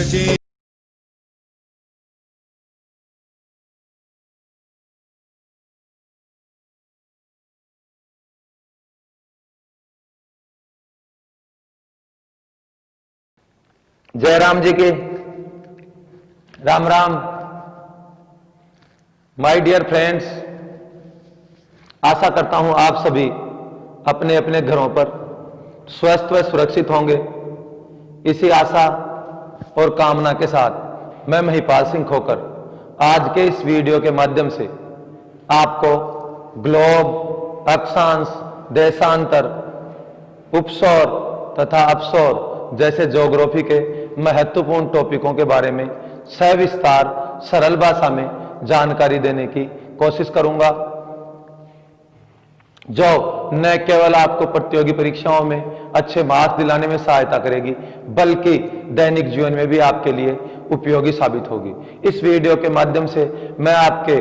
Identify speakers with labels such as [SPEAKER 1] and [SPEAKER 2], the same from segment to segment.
[SPEAKER 1] बचे।
[SPEAKER 2] जय राम जी की Ram Ram. My dear friends, आशा करता हूं आप सभी अपने अपने घरों पर स्वस्थ व सुरक्षित होंगे। इसी आशा और कामना के साथ मैं महिपाल सिंह खोकर आज के इस वीडियो के माध्यम से आपको ग्लोब, अक्षांश, देशांतर, उपसौर तथा अपसौर जैसे ज्योग्राफी के महत्वपूर्ण टॉपिकों के बारे में सविस्तार सरल भाषा में जानकारी देने की कोशिश करूंगा, जो न केवल आपको प्रतियोगी परीक्षाओं में अच्छे मार्क्स दिलाने में सहायता करेगी, बल्कि दैनिक जीवन में भी आपके लिए उपयोगी साबित होगी। इस वीडियो के माध्यम से मैं आपके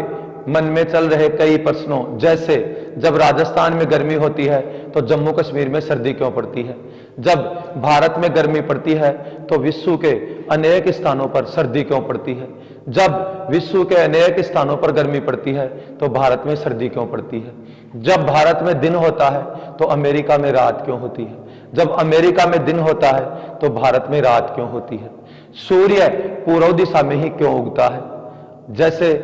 [SPEAKER 2] मन में चल रहे कई प्रश्नों, जैसे जब राजस्थान में गर्मी होती है तो जम्मू कश्मीर में सर्दी क्यों पड़ती है, जब भारत में गर्मी पड़ती है तो विश्व के अनेक स्थानों पर सर्दी क्यों पड़ती है, जब विश्व के अनेक स्थानों पर गर्मी पड़ती है तो भारत में सर्दी क्यों पड़ती है, जब भारत में दिन होता है तो अमेरिका में रात क्यों होती है, जब अमेरिका में दिन होता है तो भारत में रात क्यों होती है, सूर्य पूर्व दिशा में ही क्यों उगता है, जैसे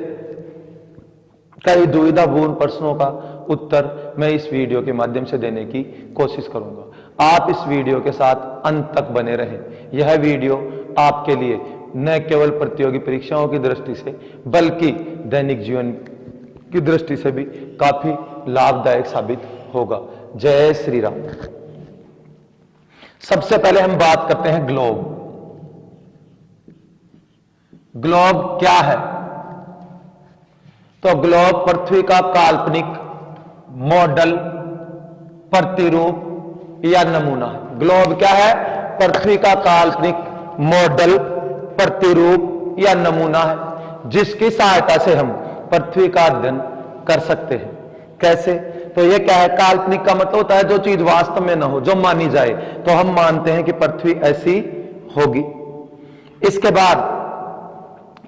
[SPEAKER 2] कई दुविधापूर्ण प्रश्नों का उत्तर मैं इस वीडियो के माध्यम से देने की कोशिश करूंगा। आप इस वीडियो के साथ अंत तक बने रहें। यह वीडियो आपके लिए न केवल प्रतियोगी परीक्षाओं की दृष्टि से बल्कि दैनिक जीवन की दृष्टि से भी काफी लाभदायक साबित होगा। जय श्री राम। सबसे पहले हम बात करते हैं ग्लोब। ग्लोब क्या है? तो ग्लोब पृथ्वी का काल्पनिक मॉडल, प्रतिरूप या नमूना है। ग्लोब क्या है? पृथ्वी का काल्पनिक मॉडल, प्रतिरूप या नमूना है, जिसकी सहायता से हम पृथ्वी का अध्ययन कर सकते हैं। कैसे? तो यह क्या है? काल्पनिक का मतलब होता है जो चीज वास्तव में न हो, जो मानी जाए, तो हम मानते हैं कि पृथ्वी ऐसी होगी। इसके बाद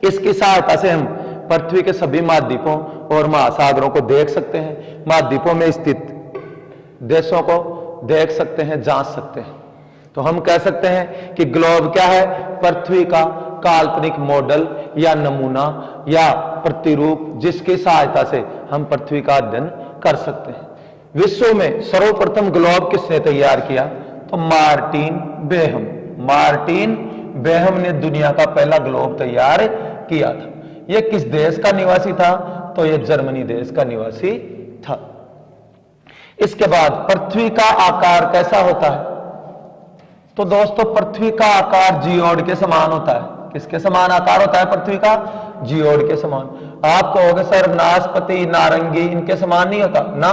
[SPEAKER 2] इसकी सहायता से हम पृथ्वी के सभी महाद्वीपों और महासागरों को देख सकते हैं, महाद्वीपों में स्थित देशों को देख सकते हैं, जांच सकते हैं। तो हम कह सकते हैं कि ग्लोब क्या है? पृथ्वी का काल्पनिक मॉडल या नमूना या प्रतिरूप, जिसकी सहायता से हम पृथ्वी का अध्ययन कर सकते हैं। विश्व में सर्वप्रथम ग्लोब किसने तैयार किया? तो मार्टिन बेहम। मार्टिन बेहम ने दुनिया का पहला ग्लोब तैयार किया था। यह किस देश का निवासी था? तो यह जर्मनी देश का निवासी था। इसके बाद पृथ्वी का आकार कैसा होता है? तो दोस्तों, पृथ्वी का आकार जियोड के समान होता है। किसके समान आकार होता है पृथ्वी का? जियोड के समान। आप कहोगे सर नाशपाती, नारंगी इनके समान नहीं होता ना।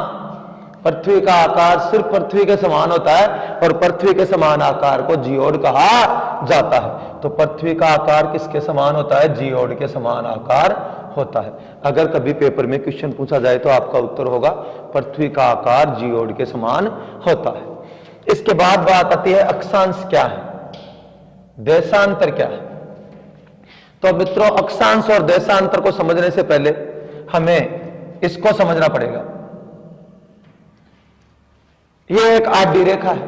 [SPEAKER 2] पृथ्वी का आकार सिर्फ पृथ्वी के समान होता है और पृथ्वी के समान आकार को जियोड कहा जाता है। तो पृथ्वी का आकार किसके समान होता है? जियोड के समान आकार होता है। अगर कभी पेपर में क्वेश्चन पूछा जाए तो आपका उत्तर होगा पृथ्वी का आकार जियोड के समान होता है। इसके बाद बात आती है अक्षांश क्या है, देशांतर क्या है। तो मित्रों, अक्षांश और देशांतर को समझने से पहले हमें इसको समझना पड़ेगा। यह एक आडी रेखा है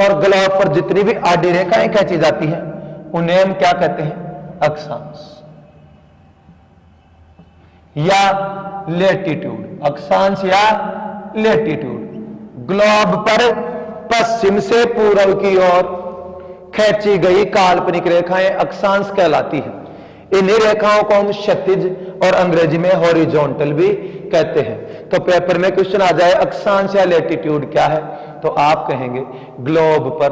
[SPEAKER 2] और ग्लोब पर जितनी भी आडी रेखाएं खींची जाती हैं उन्हें हम क्या कहते हैं? अक्षांश या लेटीट्यूड। अक्षांश या लेटीट्यूड। ग्लोब पर पश्चिम से पूर्व की ओर खींची गई काल्पनिक रेखाएं अक्षांश कहलाती हैं। इन्हीं रेखाओं को हम क्षैतिज और अंग्रेजी में हॉरिजॉन्टल भी कहते हैं। तो पेपर में क्वेश्चन आ जाए अक्षांश या लेटीट्यूड क्या है, तो आप कहेंगे ग्लोब पर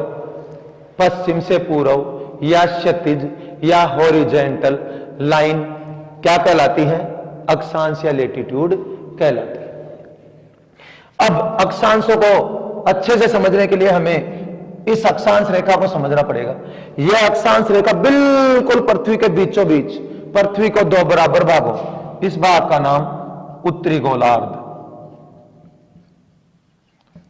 [SPEAKER 2] पश्चिम से पूर्व या क्षैतिज या हॉरिजॉन्टल लाइन क्या कहलाती है? अक्षांश या लेटीट्यूड कहलाती है। अब अक्षांशों को अच्छे से समझने के लिए हमें इस अक्षांश रेखा को समझना पड़ेगा। यह अक्षांश रेखा बिल्कुल पृथ्वी के बीचों बीच पृथ्वी को दो बराबर भागों, इस भाग का नाम उत्तरी गोलार्ध,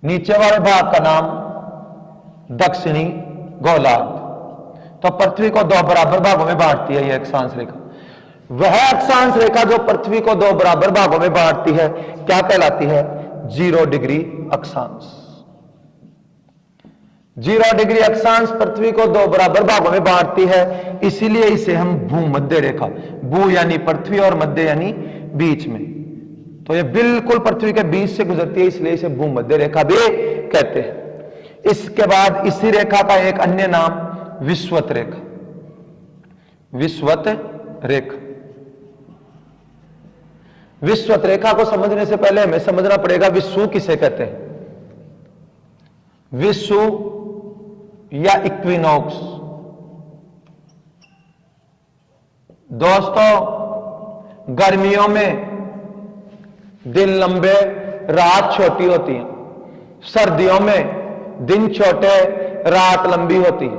[SPEAKER 2] नीचे वाले भाग का नाम दक्षिणी गोलार्ध। तो पृथ्वी को दो बराबर भागों में बांटती है यह अक्षांश रेखा। वह अक्षांश रेखा जो पृथ्वी को दो बराबर भागों में बांटती है क्या कहलाती है? 0 डिग्री अक्षांश। 0 डिग्री अक्षांश पृथ्वी को दो बराबर भागों में बांटती है, इसीलिए इसे हम भूमध्य रेखा, भू यानी पृथ्वी और मध्य यानी बीच में, तो ये बिल्कुल पृथ्वी के बीच से गुजरती है, इसलिए इसे भूमध्य रेखा भी कहते हैं। इसके बाद इसी रेखा का एक अन्य नाम विषुवत रेखा, विषुवत रेखा। विषुवत रेखा को समझने से पहले हमें समझना पड़ेगा विषुव किसे कहते हैं। विषुव या इक्विनॉक्स, दोस्तों गर्मियों में दिन लंबे रात छोटी होती है, सर्दियों में दिन छोटे रात लंबी होती है,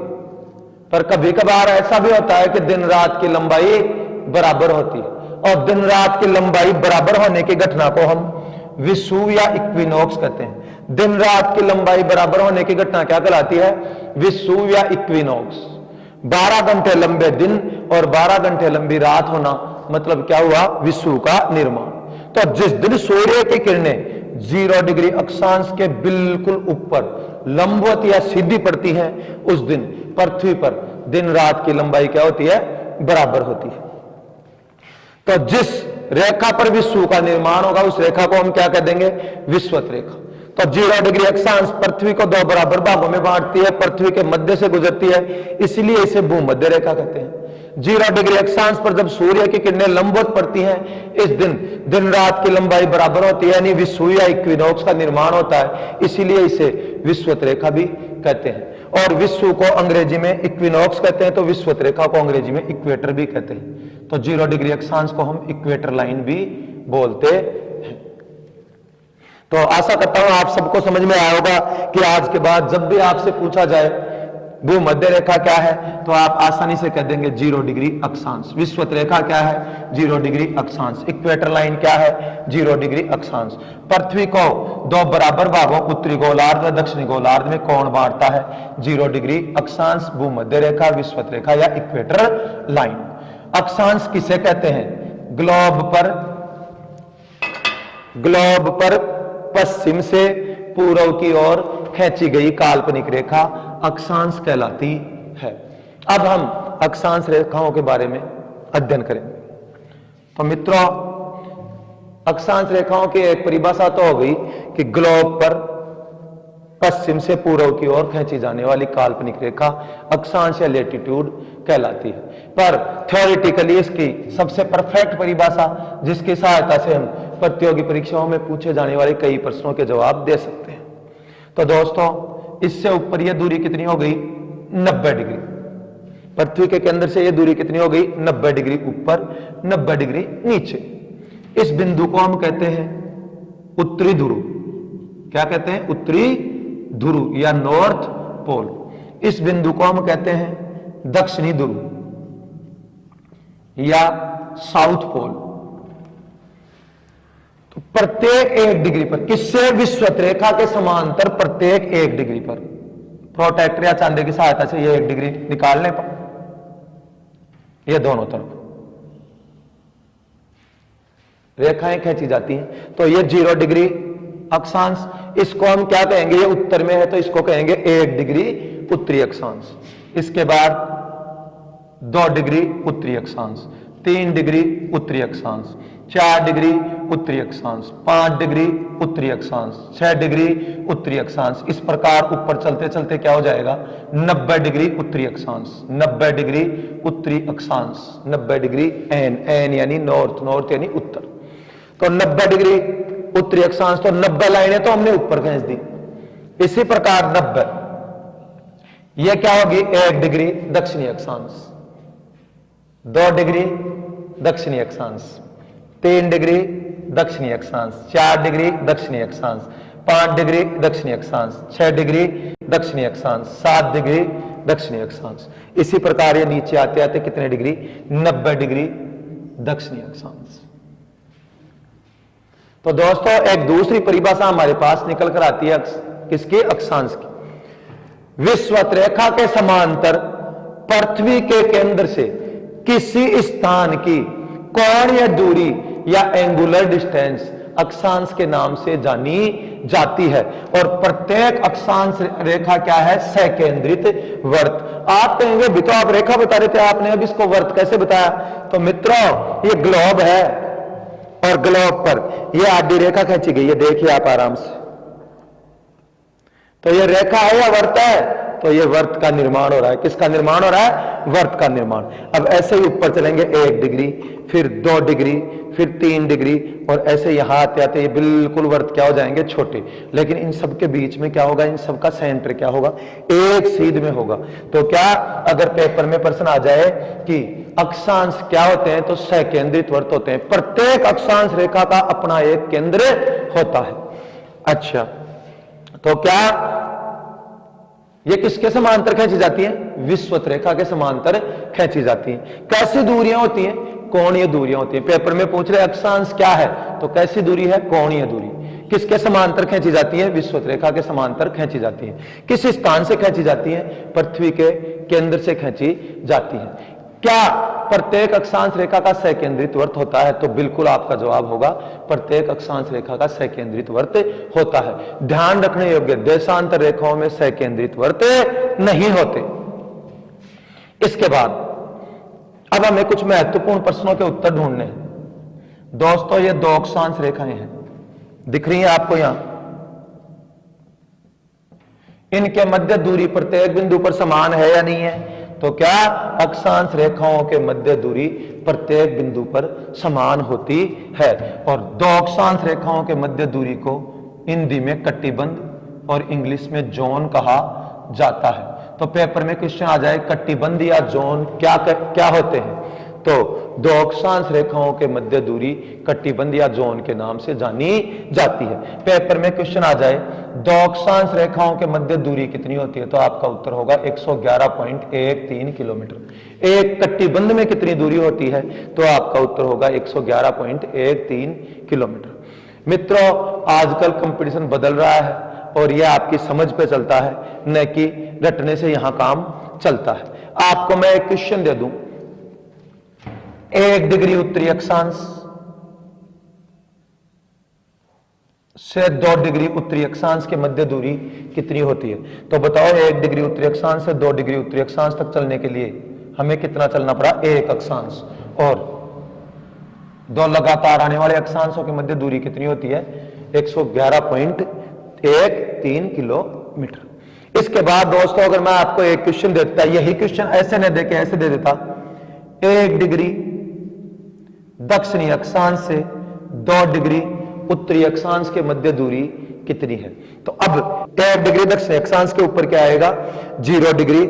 [SPEAKER 2] पर कभी कभार ऐसा भी होता है कि दिन रात की लंबाई बराबर होती है, और दिन रात की लंबाई बराबर होने की घटना को हम विषुव या इक्विनॉक्स कहते हैं। दिन रात की लंबाई बराबर होने की घटना क्या कहलाती है? विषुव या इक्विनॉक्स। 12 घंटे लंबे दिन और 12 घंटे लंबी रात होना मतलब क्या हुआ? विषुव का निर्माण। तो जिस दिन सूर्य की किरणें 0 डिग्री अक्षांश के बिल्कुल ऊपर लंबवत या सीधी पड़ती है, उस दिन पृथ्वी पर दिन रात की लंबाई क्या होती है? बराबर होती है। तो जिस रेखा पर विषुव का निर्माण होगा उस रेखा को हम क्या कह देंगे? विषुवत रेखा। तो 0 डिग्री अक्षांश पृथ्वी को दो बराबर भागों में बांटती है, पृथ्वी के मध्य से गुजरती है, इसलिए इसे भूमध्य रेखा कहते हैं। 0 डिग्री अक्षांश पर जब सूर्य की किरणें लंबवत पड़ती हैं, इस दिन दिन रात की लंबाई बराबर होती है, यानी विषुव या इक्विनॉक्स का निर्माण होता है, इसीलिए इसे विषुवत रेखा भी कहते हैं। और विषुव को अंग्रेजी में इक्विनॉक्स कहते हैं, तो विषुवत रेखा को अंग्रेजी में इक्वेटर भी कहते हैं। तो 0 डिग्री अक्षांश को हम इक्वेटर लाइन भी बोलते हैं। तो आशा करता हूं आप सबको समझ में आया होगा कि आज के बाद जब भी आपसे पूछा जाए भूमध्य रेखा क्या है, तो आप आसानी से कह देंगे 0 डिग्री अक्षांश। विषुवत रेखा क्या है? 0 डिग्री अक्षांश। इक्वेटर लाइन क्या है? 0 डिग्री अक्षांश। पृथ्वी को दो बराबर भागों उत्तरी गोलार्ध व दक्षिणी गोलार्ध में कौन बांटता है? 0 डिग्री अक्षांश, भूमध्य रेखा, विषुवत रेखा या इक्वेटर लाइन। अक्षांश किसे कहते हैं? ग्लोब पर पश्चिम से पूर्व की ओर खींची गई काल्पनिक रेखा अक्षांश कहलाती है। अब हम अक्षांश रेखाओं के बारे में अध्ययन करेंगे। तो मित्रों, अक्षांश रेखाओं की एक परिभाषा तो हो गई कि ग्लोब पर पश्चिम से पूर्व की ओर खींची जाने वाली काल्पनिक रेखा अक्षांश या लैटिट्यूड कहलाती है। पर थ्योरेटिकली इसकी सबसे परफेक्ट परिभाषा जिसकी सहायता से हम प्रतियोगी परीक्षाओं में पूछे जाने वाले कई प्रश्नों के जवाब दे सकते हैं। तो दोस्तों, इससे ऊपर यह दूरी कितनी हो गई? 90 डिग्री। पृथ्वी के केंद्र से यह दूरी कितनी हो गई? 90 डिग्री ऊपर, 90 डिग्री नीचे। इस बिंदु को हम कहते हैं उत्तरी ध्रुव। क्या कहते हैं? उत्तरी ध्रुव या नॉर्थ पोल। इस बिंदु को हम कहते हैं दक्षिणी ध्रुव या साउथ पोल। तो प्रत्येक 1 डिग्री पर, किससे? विषुवत रेखा के समांतर प्रत्येक 1 डिग्री पर प्रोटेक्टर या चांदी की सहायता से ये 1 डिग्री निकालने पर ये दोनों तरफ रेखाएं खींची जाती हैं। तो ये 0 डिग्री अक्षांश, इसको हम क्या कहेंगे? ये उत्तर में है तो इसको कहेंगे 1 डिग्री उत्तरी अक्षांश। इसके बाद 2 डिग्री उत्तरी अक्षांश, 3 डिग्री उत्तरी अक्षांश, 4 डिग्री उत्तरी अक्षांश, 5 डिग्री उत्तरी अक्षांश, 6 डिग्री उत्तरी अक्षांश। इस प्रकार ऊपर चलते चलते क्या हो जाएगा? 90 डिग्री उत्तरी अक्षांश, 90 डिग्री उत्तरी अक्षांश, 90 डिग्री एन यानी नॉर्थ, नॉर्थ यानी उत्तर। तो 90 डिग्री उत्तरी अक्षांश, तो 90 लाइनें तो हमने ऊपर खींच दी। इसी प्रकार 90 यह क्या होगी? 1 डिग्री दक्षिणी अक्षांश, 2 डिग्री दक्षिणी अक्षांश, 3 डिग्री दक्षिणी अक्षांश, 4 डिग्री दक्षिणी अक्षांश, 5 डिग्री दक्षिणी अक्षांश, 6 डिग्री दक्षिणी अक्षांश, 7 डिग्री दक्षिणी अक्षांश। इसी प्रकार ये नीचे आते आते कितने डिग्री? 90 डिग्री दक्षिणी अक्षांश। तो दोस्तों, एक दूसरी परिभाषा हमारे पास निकल कर आती है किसकी? अक्षांश की। विषुवत रेखा के समांतर पृथ्वी के केंद्र से किसी स्थान की कोणीय दूरी या एंगुलर डिस्टेंस अक्षांश के नाम से जानी जाती है। और प्रत्येक अक्षांश रेखा क्या है? सकेंद्रित वर्त। आप कहेंगे भी तो आप रेखा बता रहे थे, आपने अब इसको वर्त कैसे बताया? तो मित्रों ये ग्लोब है और ग्लोब पर ये आडी रेखा खींची गई है, देखिए आप आराम से। तो ये रेखा है या वर्त है? तो ये वर्त का निर्माण हो रहा है। किसका निर्माण हो रहा है? वर्त का निर्माण। अब ऐसे ही ऊपर चलेंगे 1 डिग्री, फिर 2 डिग्री, फिर 3 डिग्री, और ऐसे यहां आते आते ये बिल्कुल वर्त क्या हो जाएंगे? छोटे। लेकिन इन सब के बीच में क्या होगा? इन सब का सेंटर क्या होगा? एक सीध में होगा। तो क्या अगर पेपर में प्रश्न आ जाए कि अक्षांश क्या होते हैं, तो सकेंद्रित वर्त होते हैं। प्रत्येक अक्षांश रेखा का अपना एक केंद्र होता है। अच्छा, तो क्या ये किसके समांतर खींची जाती है? विषुवत रेखा के समांतर खींची जाती है। कैसी दूरियां होती हैं? कोणीय दूरियां होती हैं। पेपर में पूछ रहे अक्षांश क्या है, तो कैसी दूरी है? कोणीय दूरी। किसके समांतर खींची जाती है? विषुवत रेखा के समांतर खींची जाती है। किस स्थान से खींची जाती है? पृथ्वी के केंद्र से खींची जाती है। क्या प्रत्येक अक्षांश रेखा का सकेंद्रित वर्त होता है? तो बिल्कुल आपका जवाब होगा प्रत्येक अक्षांश रेखा का सकेंद्रित वर्त होता है। ध्यान रखने योग्य, देशांतर रेखाओं में सकेंद्रित वर्त नहीं होते। इसके बाद अब हमें कुछ महत्वपूर्ण प्रश्नों के उत्तर ढूंढने हैं। दोस्तों ये 2 अक्षांश रेखाएं हैं, दिख रही है आपको यहां। इनके मध्य दूरी प्रत्येक बिंदु पर समान है या नहीं है? तो क्या अक्षांश रेखाओं के मध्य दूरी प्रत्येक बिंदु पर समान होती है। और 2 अक्षांश रेखाओं के मध्य दूरी को हिंदी में कटिबंध और इंग्लिश में जोन कहा जाता है। तो पेपर में क्वेश्चन आ जाए कटिबंध या जोन क्या होते हैं, तो 2 अक्षांश रेखाओं के मध्य दूरी कटिबंध या जोन के नाम से जानी जाती है। पेपर में क्वेश्चन आ जाए 2 अक्षांश रेखाओं के मध्य दूरी कितनी होती है, तो आपका उत्तर होगा 111.13 किलोमीटर। एक कटिबंध में कितनी दूरी होती है, तो आपका उत्तर होगा 111.13 किलोमीटर। मित्रों आजकल कंपटीशन बदल रहा है और यह आपकी समझ पे चलता है, न कि रटने से यहां काम चलता है। आपको मैं एक क्वेश्चन दे दूं, 1 डिग्री उत्तरी अक्षांश से 2 डिग्री उत्तरी अक्षांश के मध्य दूरी कितनी होती है? तो बताओ 1 डिग्री उत्तरी अक्षांश से 2 डिग्री उत्तरी अक्षांश तक चलने के लिए हमें कितना चलना पड़ा? 1 अक्षांश। और 2 लगातार आने वाले अक्षांशों के मध्य दूरी कितनी होती है? 111.13 किलोमीटर। इसके बाद दोस्तों अगर मैं आपको एक क्वेश्चन देता, यही क्वेश्चन ऐसे न देके ऐसे दे देता, 1 डिग्री दक्षिणी अक्षांश से 2 डिग्री उत्तरी अक्षांश के मध्य दूरी कितनी है? तो अब 1 डिग्री दक्षिणी अक्षांश के ऊपर क्या आएगा? 0 डिग्री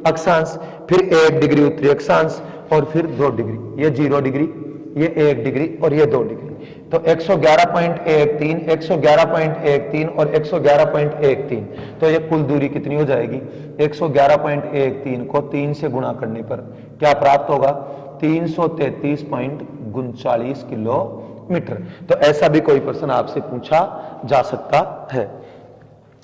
[SPEAKER 2] अक्षांश, फिर 1 डिग्री उत्तरी अक्षांश, और फिर 2 डिग्री। ये 0 डिग्री, ये 1 डिग्री और ये 2 डिग्री। तो 111.13, 111.13 और 111.13, तो ये कुल दूरी कितनी हो जाएगी? 111.13 को 3 से गुणा करने पर क्या प्राप्त होगा? 333.39 किलोमीटर। तो ऐसा भी कोई प्रश्न आपसे पूछा जा सकता है।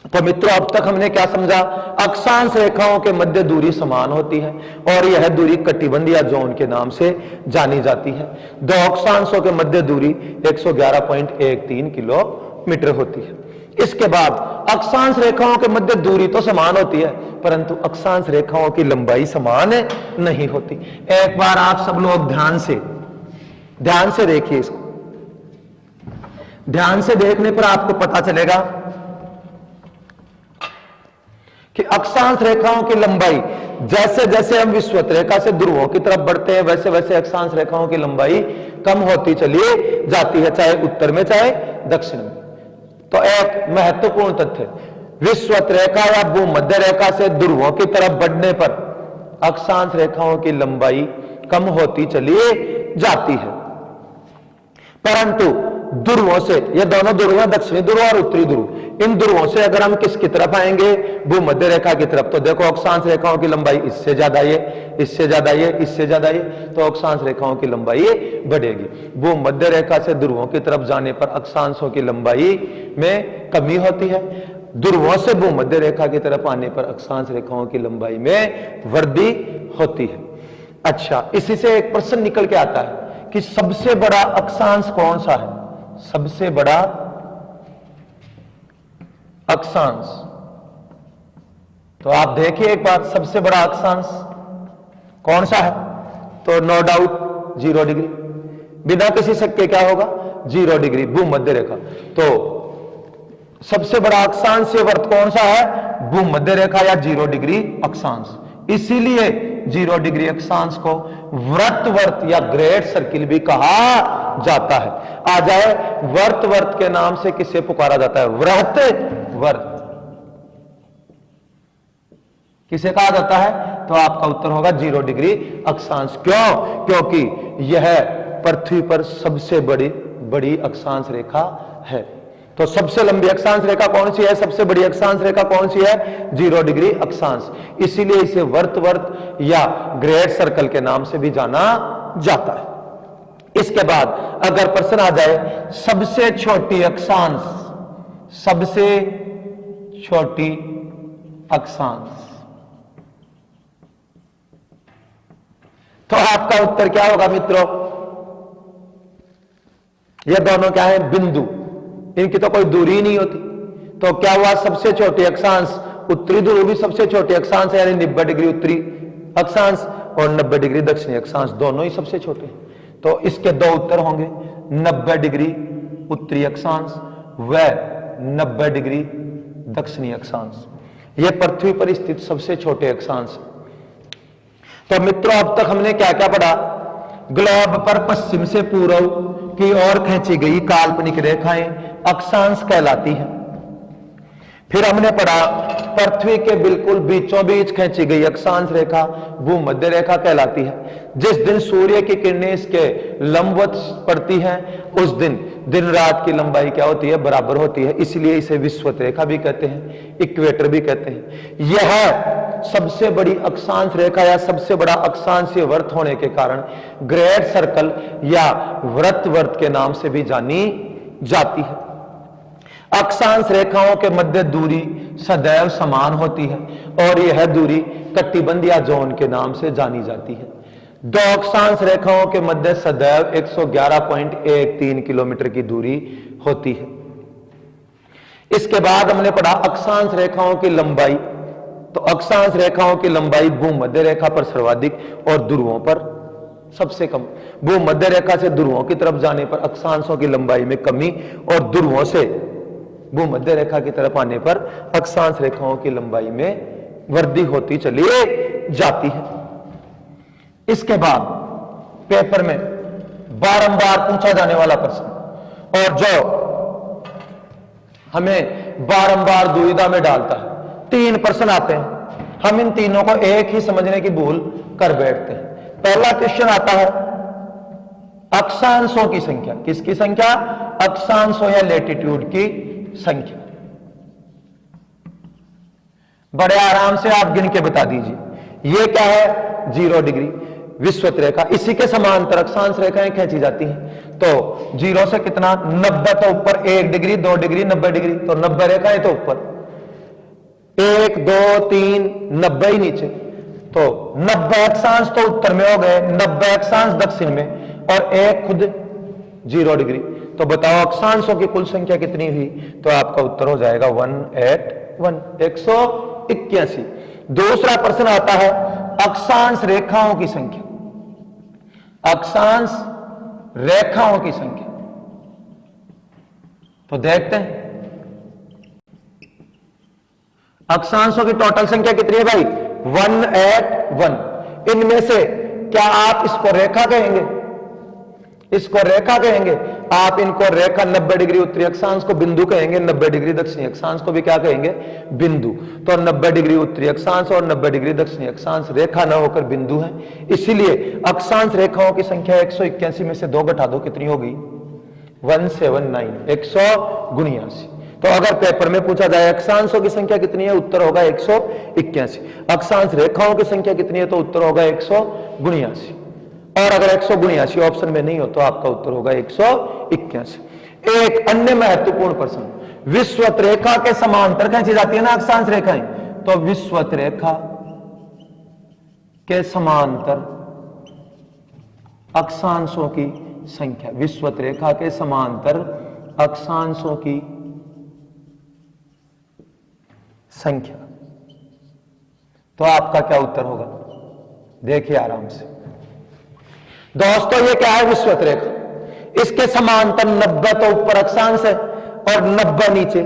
[SPEAKER 2] तो मित्रों अब तक हमने क्या समझा? अक्षांश रेखाओं के मध्य दूरी समान होती है और यह दूरी कटिबंध या जोन के नाम से जानी जाती है। 2 अक्षांशों के मध्य दूरी 111.13 किलोमीटर होती है। इसके बाद अक्षांश रेखाओं के मध्य दूरी तो समान होती है, परंतु अक्षांश रेखाओं की लंबाई समान नहीं होती। एक बार आप सब लोग ध्यान से देखिए इसको। ध्यान से देखने पर आपको पता चलेगा कि अक्षांश रेखाओं की लंबाई, जैसे जैसे हम विषुवत रेखा से ध्रुवों की तरफ बढ़ते हैं, वैसे वैसे अक्षांश रेखाओं की लंबाई कम होती चली जाती है, चाहे उत्तर में चाहे दक्षिण में। तो एक महत्वपूर्ण तथ्य, विषुवत रेखा या भूमध्य रेखा से ध्रुवों की तरफ बढ़ने पर अक्षांश रेखाओं की लंबाई कम होती चली जाती है, परंतु ध्रुवों से, ये दोनों ध्रुव हैं, दक्षिणी ध्रुव और उत्तरी ध्रुव, इन ध्रुवों से अगर हम किसकी तरफ आएंगे? भूमध्य रेखा की तरफ। तो देखो अक्षांश रेखाओं की लंबाई इससे ज्यादा ये, इससे ज्यादा ये, इससे ज्यादा ये, तो अक्षांश रेखाओं की लंबाई बढ़ेगी। भूमध्य रेखा से ध्रुवों की तरफ जाने पर अक्षांशों की लंबाई में कमी होती है, ध्रुवों से भूमध्य रेखा की तरफ आने पर अक्षांश रेखाओं की लंबाई में वृद्धि होती है। अच्छा, इसी से एक प्रश्न निकल के आता है कि सबसे बड़ा अक्षांश कौन सा है? सबसे बड़ा अक्षांश, तो आप देखिए एक बार, सबसे बड़ा अक्षांश कौन सा है? तो नो डाउट 0 डिग्री, बिना किसी शक के क्या होगा? 0 डिग्री भूमध्य रेखा। तो सबसे बड़ा अक्षांश वर्त कौन सा है? भूमध्य रेखा या 0 डिग्री अक्षांश। इसीलिए 0 डिग्री अक्षांश को व्रतवर्त या ग्रेट सर्किल भी कहा जाता है। आ जाए, व्रतवर्त के नाम से किसे पुकारा जाता है? व्रतवर्त किसे कहा जाता है? तो आपका उत्तर होगा 0 डिग्री अक्षांश। क्यों? क्योंकि यह पृथ्वी पर सबसे बड़ी अक्षांश रेखा है। तो सबसे लंबी अक्षांश रेखा कौन सी है? सबसे बड़ी अक्षांश रेखा कौन सी है? 0 डिग्री अक्षांश। इसीलिए इसे व्रतवर्त या ग्रेट सर्कल के नाम से भी जाना जाता है। इसके बाद अगर प्रश्न आ जाए सबसे छोटी अक्षांश, सबसे छोटी अक्षांश, तो आपका उत्तर क्या होगा मित्रों? ये दोनों क्या है? बिंदु, इनकी तो कोई दूरी नहीं होती। तो क्या हुआ? सबसे छोटी अक्षांश उत्तरी ध्रुव भी सबसे छोटी अक्षांश है, यानी 90 डिग्री उत्तरी अक्षांश और 90 डिग्री दक्षिणी अक्षांश, दोनों ही सबसे छोटे हैं। तो इसके दो उत्तर होंगे, 90 डिग्री उत्तरी अक्षांश व 90 डिग्री दक्षिणी अक्षांश। यह पृथ्वी पर स्थित सबसे छोटे अक्षांश। तो मित्रों, अब तक हमने क्या क्या पढ़ा? ग्लोब पर पश्चिम से पूर्व की ओर खींची गई काल्पनिक रेखाएं अक्षांश कहलाती हैं। फिर हमने पढ़ा पृथ्वी के बिल्कुल बीचों बीच खींची गई अक्षांश रेखा भूमध्य रेखा कहलाती है। जिस दिन सूर्य की किरणें इसके लंबवत पड़ती हैं, उस दिन दिन रात की लंबाई क्या होती है? बराबर होती है। इसलिए इसे विषुवत रेखा भी कहते हैं, इक्वेटर भी कहते हैं। यह सबसे बड़ी अक्षांश रेखा या सबसे बड़ा अक्षांशीय वर्त होने के कारण ग्रेट सर्कल या व्रतवर्त के नाम से भी जानी जाती है। अक्षांश रेखाओं के मध्य दूरी सदैव समान होती है और यह दूरी कटिबंध या जोन के नाम से जानी जाती है। दो अक्षांश रेखाओं के मध्य सदैव 111.13 किलोमीटर की दूरी होती है। इसके बाद हमने पढ़ा अक्षांश रेखाओं की लंबाई। तो अक्षांश रेखाओं की लंबाई भूमध्य रेखा पर सर्वाधिक और ध्रुवों पर सबसे कम। भूमध्य रेखा से ध्रुवों की तरफ जाने पर अक्षांशों की लंबाई में कमी और ध्रुवों से भूमध्य रेखा की तरफ आने पर अक्षांश रेखाओं की लंबाई में वृद्धि होती चली जाती है। इसके बाद पेपर में बारंबार पूछा जाने वाला प्रश्न और जो हमें बारंबार दुविधा में डालता है, 3 प्रश्न आते हैं। हम इन तीनों को एक ही समझने की भूल कर बैठते हैं। पहला क्वेश्चन आता है अक्षांशों की संख्या। किसकी संख्या? अक्षांशों या लैटिट्यूड की संख्या। बड़े आराम से आप गिन के बता दीजिए। यह क्या है? 0 डिग्री विषुवत रेखा। इसी के समांतर अक्षांश रेखाएं खींची जाती हैं। तो 0 से कितना? 90 तो ऊपर 1 डिग्री 2 डिग्री 90 डिग्री, तो 90 रेखाएं तो ऊपर, 1 2 3 90 ही नीचे। तो 90 अक्षांश तो उत्तर में हो गए, 90 अक्षांश दक्षिण में और एक खुद 0 डिग्री। तो बताओ अक्षांशों की कुल संख्या कितनी हुई? तो आपका उत्तर हो जाएगा 181। दूसरा प्रश्न आता है अक्षांश रेखाओं की संख्या। अक्षांश रेखाओं की संख्या, तो देखते हैं अक्षांशों की टोटल संख्या कितनी है भाई? 181। इनमें से क्या आप इसको रेखा कहेंगे? इसको रेखा कहेंगे। आप इनको रेखा, 90 डिग्री उत्तरी अक्षांश को बिंदु कहेंगे, 90 डिग्री दक्षिणी अक्षांश को भी क्या कहेंगे? बिंदु। तो 90 डिग्री उत्तरी अक्षांश और 90 डिग्री दक्षिणी अक्षांश रेखा न होकर बिंदु है। इसीलिए अक्षांश रेखाओं की संख्या 181 में से 2 घटा दो, कितनी होगी? 179, 179। तो अगर पेपर में पूछा जाए अक्षांशों की संख्या कितनी है, उत्तर होगा 181। अक्षांश रेखाओं की संख्या कितनी है, तो उत्तर होगा 179। और अगर 179 ऑप्शन में नहीं हो तो आपका उत्तर होगा 181। एक अन्य महत्वपूर्ण प्रश्न, विश्वत रेखा के समांतर खींची जाती है ना अक्षांश रेखाएं, तो विश्वत रेखा के समांतर अक्षांशों की संख्या, विश्वत रेखा के समांतर अक्षांशों की संख्या। तो आपका क्या उत्तर होगा, देखिए आराम से दोस्तों। ये क्या है, विश्वत रेखा, इसके समांतर 90 तो ऊपर अक्षांश है और 90 नीचे।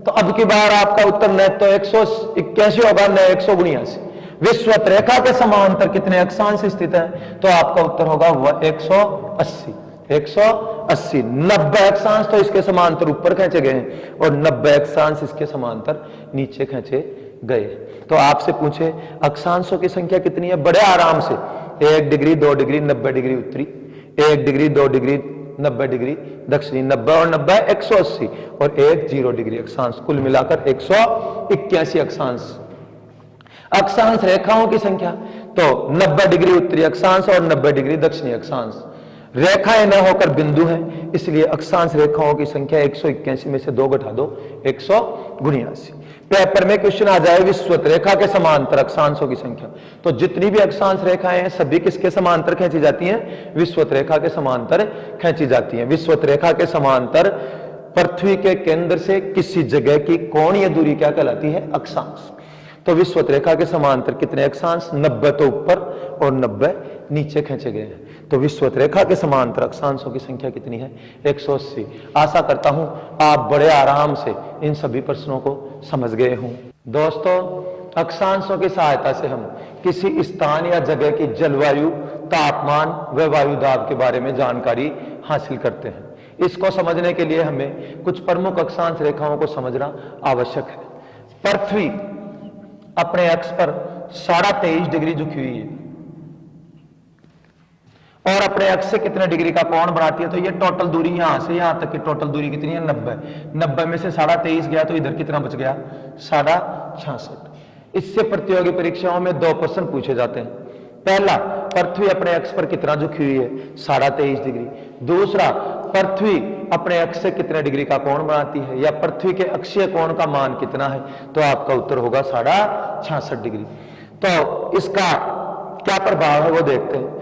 [SPEAKER 2] तो अब की बार आपका उत्तर न तो 181 होगा न 179। विश्वत रेखा के समांतर कितने अक्षांश स्थित है, तो आपका उत्तर होगा 180। 180 90 अक्षांश तो इसके समांतर ऊपर खींचे गए हैं और 90 अक्षांश इसके समांतर नीचे खींचे गए। तो आपसे पूछे अक्षांशों की संख्या कितनी है, बड़े आराम से 1 डिग्री 2 डिग्री 90 डिग्री उत्तरी, 1 डिग्री 2 डिग्री 90 डिग्री दक्षिणी, 90 और 90 180 और 1 0 डिग्री अक्षांश, कुल मिलाकर 181 अक्षांश। अक्षांश रेखाओं की संख्या तो 90 डिग्री उत्तरी अक्षांश और 90 डिग्री दक्षिणी अक्षांश। रेखाएं न होकर बिंदु हैं, इसलिए अक्षांश रेखाओं की संख्या 181 में से 2 घटा दो 179। पेपर में क्वेश्चन आ जाए विश्वत रेखा के समांतर अक्षांशों की संख्या, तो जितनी भी अक्षांश रेखाएं हैं सभी किसके समांतर खींची जाती हैं, विश्वत रेखा के समांतर खींची जाती हैं। विश्वत रेखा के समांतर पृथ्वी के केंद्र से किसी जगह की कोणीय दूरी क्या कहलाती है, अक्षांश। तो विश्वत रेखा के समांतर कितने अक्षांश, 90 तो ऊपर और 90 नीचे खींचे गए हैं। तो विश्वत रेखा के समांतर अक्षांशों की संख्या कितनी है, 180। आशा करता हूं आप बड़े आराम से इन सभी प्रश्नों को समझ गए हों। दोस्तों, अक्षांशों की सहायता से हम किसी स्थान या जगह की जलवायु, तापमान व वायु दाब के बारे में जानकारी हासिल करते हैं। इसको समझने के लिए हमें कुछ प्रमुख अक्षांश रेखाओं को समझना आवश्यक है। पृथ्वी अपने अक्ष पर 23.5 डिग्री झुकी हुई है और अपने अक्ष से कितने डिग्री का कोण बनाती है, तो ये टोटल दूरी यहां से यहां तक की टोटल दूरी कितनी है, 90। 90 में से 23.5 गया तो इधर कितना बच गया, 66। इससे प्रतियोगी परीक्षाओं में 2 प्रश्न पूछे जाते हैं। पहला, पृथ्वी अपने अक्ष पर कितना झुकी हुई है, 23.5 डिग्री। दूसरा, पृथ्वी अपने अक्ष से कितने डिग्री का कोण बनाती है, या पृथ्वी के अक्षीय कोण का मान कितना है, तो आपका उत्तर होगा 66 डिग्री। तो इसका क्या प्रभाव है वो देखते हैं।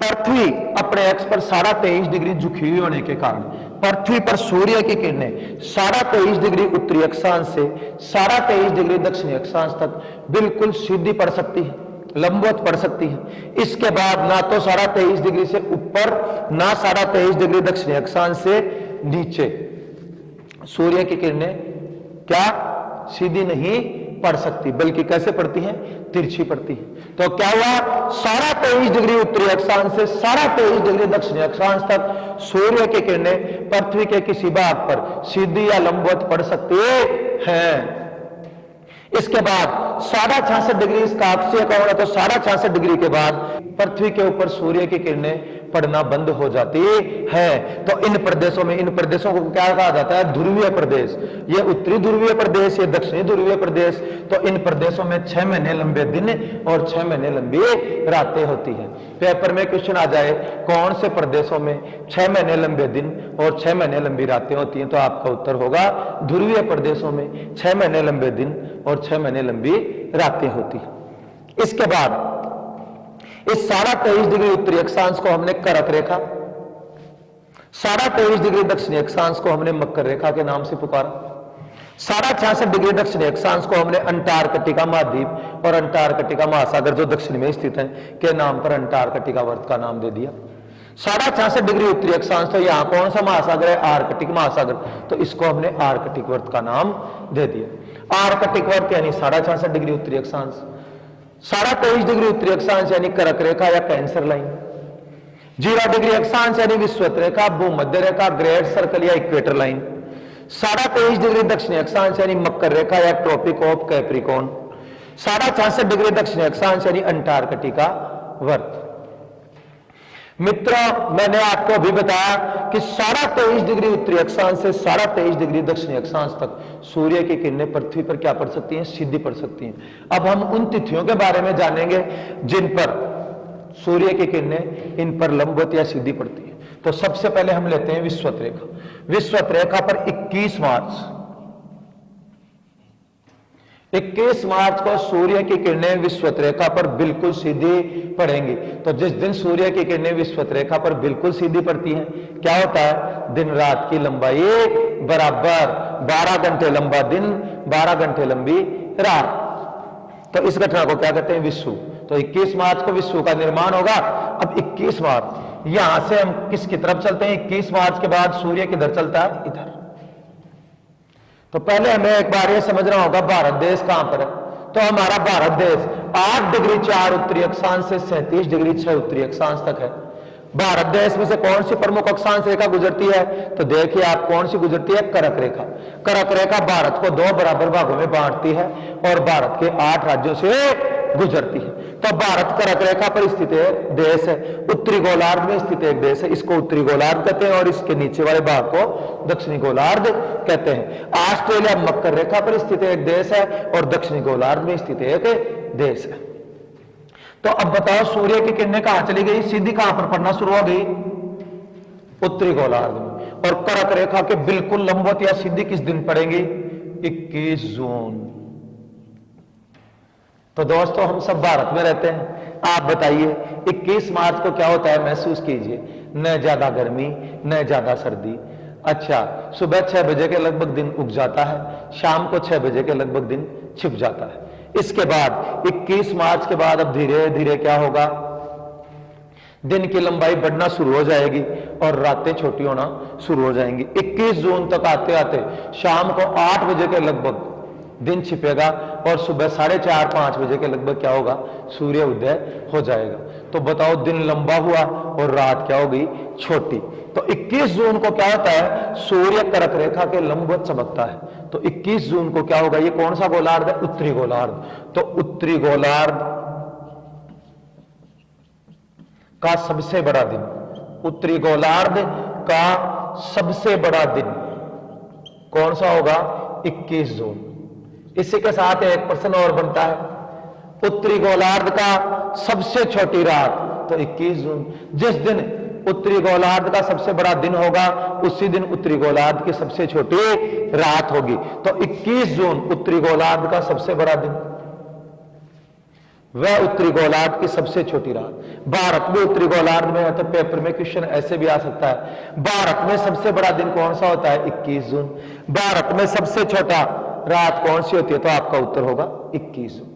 [SPEAKER 2] पृथ्वी अपने अक्ष पर 23.5 डिग्री झुकी हुई होने के कारण पृथ्वी पर सूर्य की किरणें 23.5 डिग्री उत्तरी अक्षांश से 23.5 डिग्री दक्षिणी अक्षांश तक बिल्कुल सीधी पड़ सकती है, लंबवत पड़ सकती है। इसके बाद ना तो 23.5 डिग्री से ऊपर ना 23.5 डिग्री दक्षिणी अक्षांश से नीचे सूर्य की किरणें क्या सीधी नहीं पड़ सकती, बल्कि कैसे पड़ती हैं, तिरछी पड़ती है। तो क्या हुआ, 23.5 डिग्री उत्तरी अक्षांश से 23.5 डिग्री दक्षिणी अक्षांश तक सूर्य की किरणें पृथ्वी के किसी भाग पर सीधी या लंबवत पड़ सकती है। इसके बाद 66.5 डिग्री इसका अक्षीय कोण है, तो 66.5 डिग्री के बाद पृथ्वी के ऊपर सूर्य की किरणें पड़ना बंद हो जाती है। तो इन प्रदेशों को क्या कहा जाता है, ध्रुवीय प्रदेश। ये उत्तरी ध्रुवीय प्रदेश, ये दक्षिणी ध्रुवीय प्रदेश। तो इन प्रदेशों में 6 महीने लंबे दिन और 6 महीने लंबी रातें होती है। पेपर में क्वेश्चन आ जाए कौन से प्रदेशों में 6 महीने लंबे दिन और 6 महीने लंबी रातें होती हैं, तो आपका उत्तर होगा ध्रुवीय प्रदेशों में 6 महीने लंबे दिन और 6 महीने लंबी रातें होती है। इसके बाद इस 23.5 डिग्री उत्तरी अक्षांश को हमने करक रेखा, 23.5 डिग्री दक्षिणी अक्षांश को हमने मकर रेखा के नाम से पुकारा, 66.5 डिग्री दक्षिणी अक्षांश को हमने अंटार्कटिका महाद्वीप और अंटार्कटिका महासागर जो दक्षिण में स्थित है के नाम पर अंटार्कटिका वर्त का नाम दे दिया। 66.5 डिग्री उत्तरी अक्षांश, तो यहां कौन सा महासागर है, आर्कटिक महासागर, तो इसको हमने आर्कटिक वर्त का नाम दे दिया। आर्कटिक वर्त यानी 66.5 डिग्री उत्तरी अक्षांश, 23.5 डिग्री उत्तरी अक्षांश यानी करक रेखा या कैंसर लाइन, 0 डिग्री अक्षांश यानी विश्वत रेखा, भूमध्य रेखा, ग्रेट सर्कल या इक्वेटर लाइन, 23.5 डिग्री दक्षिणी अक्षांश यानी मकर रेखा या ट्रॉपिक ऑफ कैप्रिकॉन, 66.5 डिग्री दक्षिणी अक्षांश यानी अंटार्कटिका वर्त। मित्रों, मैंने आपको अभी बताया कि 23.5 डिग्री उत्तरी अक्षांश से 23.5 डिग्री दक्षिणी अक्षांश तक सूर्य की किरणें पृथ्वी पर क्या पड़ सकती हैं, सीधी पड़ सकती हैं। अब हम उन तिथियों के बारे में जानेंगे जिन पर सूर्य की किरणें इन पर लंबवत या सीधी पड़ती है। तो सबसे पहले हम लेते हैं विश्वत रेखा। विश्वत रेखा पर 21 मार्च 21 मार्च को सूर्य की किरणें विषुवत रेखा पर बिल्कुल सीधी पड़ेंगी। तो जिस दिन सूर्य की किरणें विषुवत रेखा पर बिल्कुल सीधी पड़ती हैं, क्या होता है, दिन रात की लंबाई बराबर, 12 घंटे लंबा दिन, 12 घंटे लंबी रात। तो इस घटना को क्या कहते हैं, विषुव। तो 21 मार्च को विषुव का निर्माण होगा। अब 21 मार्च, यहां से हम किसकी तरफ चलते हैं, 21 मार्च के बाद सूर्य किधर चलता है, इधर। तो पहले हमें एक बार यह समझना होगा भारत देश कहां पर है। तो हमारा भारत देश 8 डिग्री 4 उत्तरी अक्षांश से 37 डिग्री 6 उत्तरी अक्षांश तक है। भारत देश में से कौन सी प्रमुख अक्षांश रेखा गुजरती है, तो देखिए आप कौन सी गुजरती है, कर्क रेखा। कर्क रेखा भारत को 2 बराबर भागों में बांटती है और भारत के 8 राज्यों से गुजरती है। तो भारत कर्क रेखा पर स्थित एक देश है, उत्तरी गोलार्ध में स्थित एक देश है, इसको उत्तरी गोलार्ध कहते हैं और इसके नीचे वाले भाग को दक्षिणी गोलार्ध कहते हैं। ऑस्ट्रेलिया मकर रेखा पर स्थित एक देश है और दक्षिणी गोलार्ध में स्थित एक देश है। तो अब बताओ सूर्य की किरणें कहां चली गई, सीधी कहां पर पड़ना शुरू हो गई, उत्तरी गोलार्ध में। और कर्क रेखा के बिल्कुल लंबवत या सीधी किस दिन पड़ेंगी, 21 जून। तो दोस्तों हम सब भारत में रहते हैं, आप बताइए 21 मार्च को क्या होता है, महसूस कीजिए, न ज्यादा गर्मी न ज्यादा सर्दी। अच्छा, सुबह 6 बजे के लगभग दिन उग जाता है, शाम को 6 बजे के लगभग दिन छिप जाता है। इसके बाद 21 मार्च के बाद अब धीरे धीरे क्या होगा, दिन की लंबाई बढ़ना शुरू हो जाएगी और रातें छोटी होना शुरू हो जाएंगी। 21 जून तक आते आते शाम को 8 बजे के लगभग दिन छिपेगा और सुबह 4:30-5 बजे के लगभग क्या होगा, सूर्य उदय हो जाएगा। तो बताओ दिन लंबा हुआ और रात क्या हो गई, छोटी। तो 21 जून को क्या होता है, सूर्य कर्क रेखा के लंबवत चमकता है। तो 21 जून को क्या होगा, ये कौन सा गोलार्ध है, उत्तरी गोलार्ध। तो उत्तरी गोलार्ध का सबसे बड़ा दिन, उत्तरी गोलार्ध का सबसे बड़ा दिन कौन सा होगा, 21 जून। इसी के साथ एक प्रश्न और बनता है, उत्तरी गोलार्ध का सबसे छोटी रात, तो 21 जून। जिस दिन उत्तरी गोलार्ध का सबसे बड़ा दिन होगा उसी दिन उत्तरी गोलार्ध की सबसे छोटी रात होगी। तो 21 जून उत्तरी गोलार्ध का सबसे बड़ा दिन, वह उत्तरी गोलार्ध की सबसे छोटी रात। भारत में उत्तरी गोलार्ध में है, तो पेपर में क्वेश्चन ऐसे भी आ सकता है, भारत में सबसे बड़ा दिन कौन सा होता है, 21 जून। भारत में सबसे छोटा रात कौन सी होती है, तो आपका उत्तर होगा 21 जून।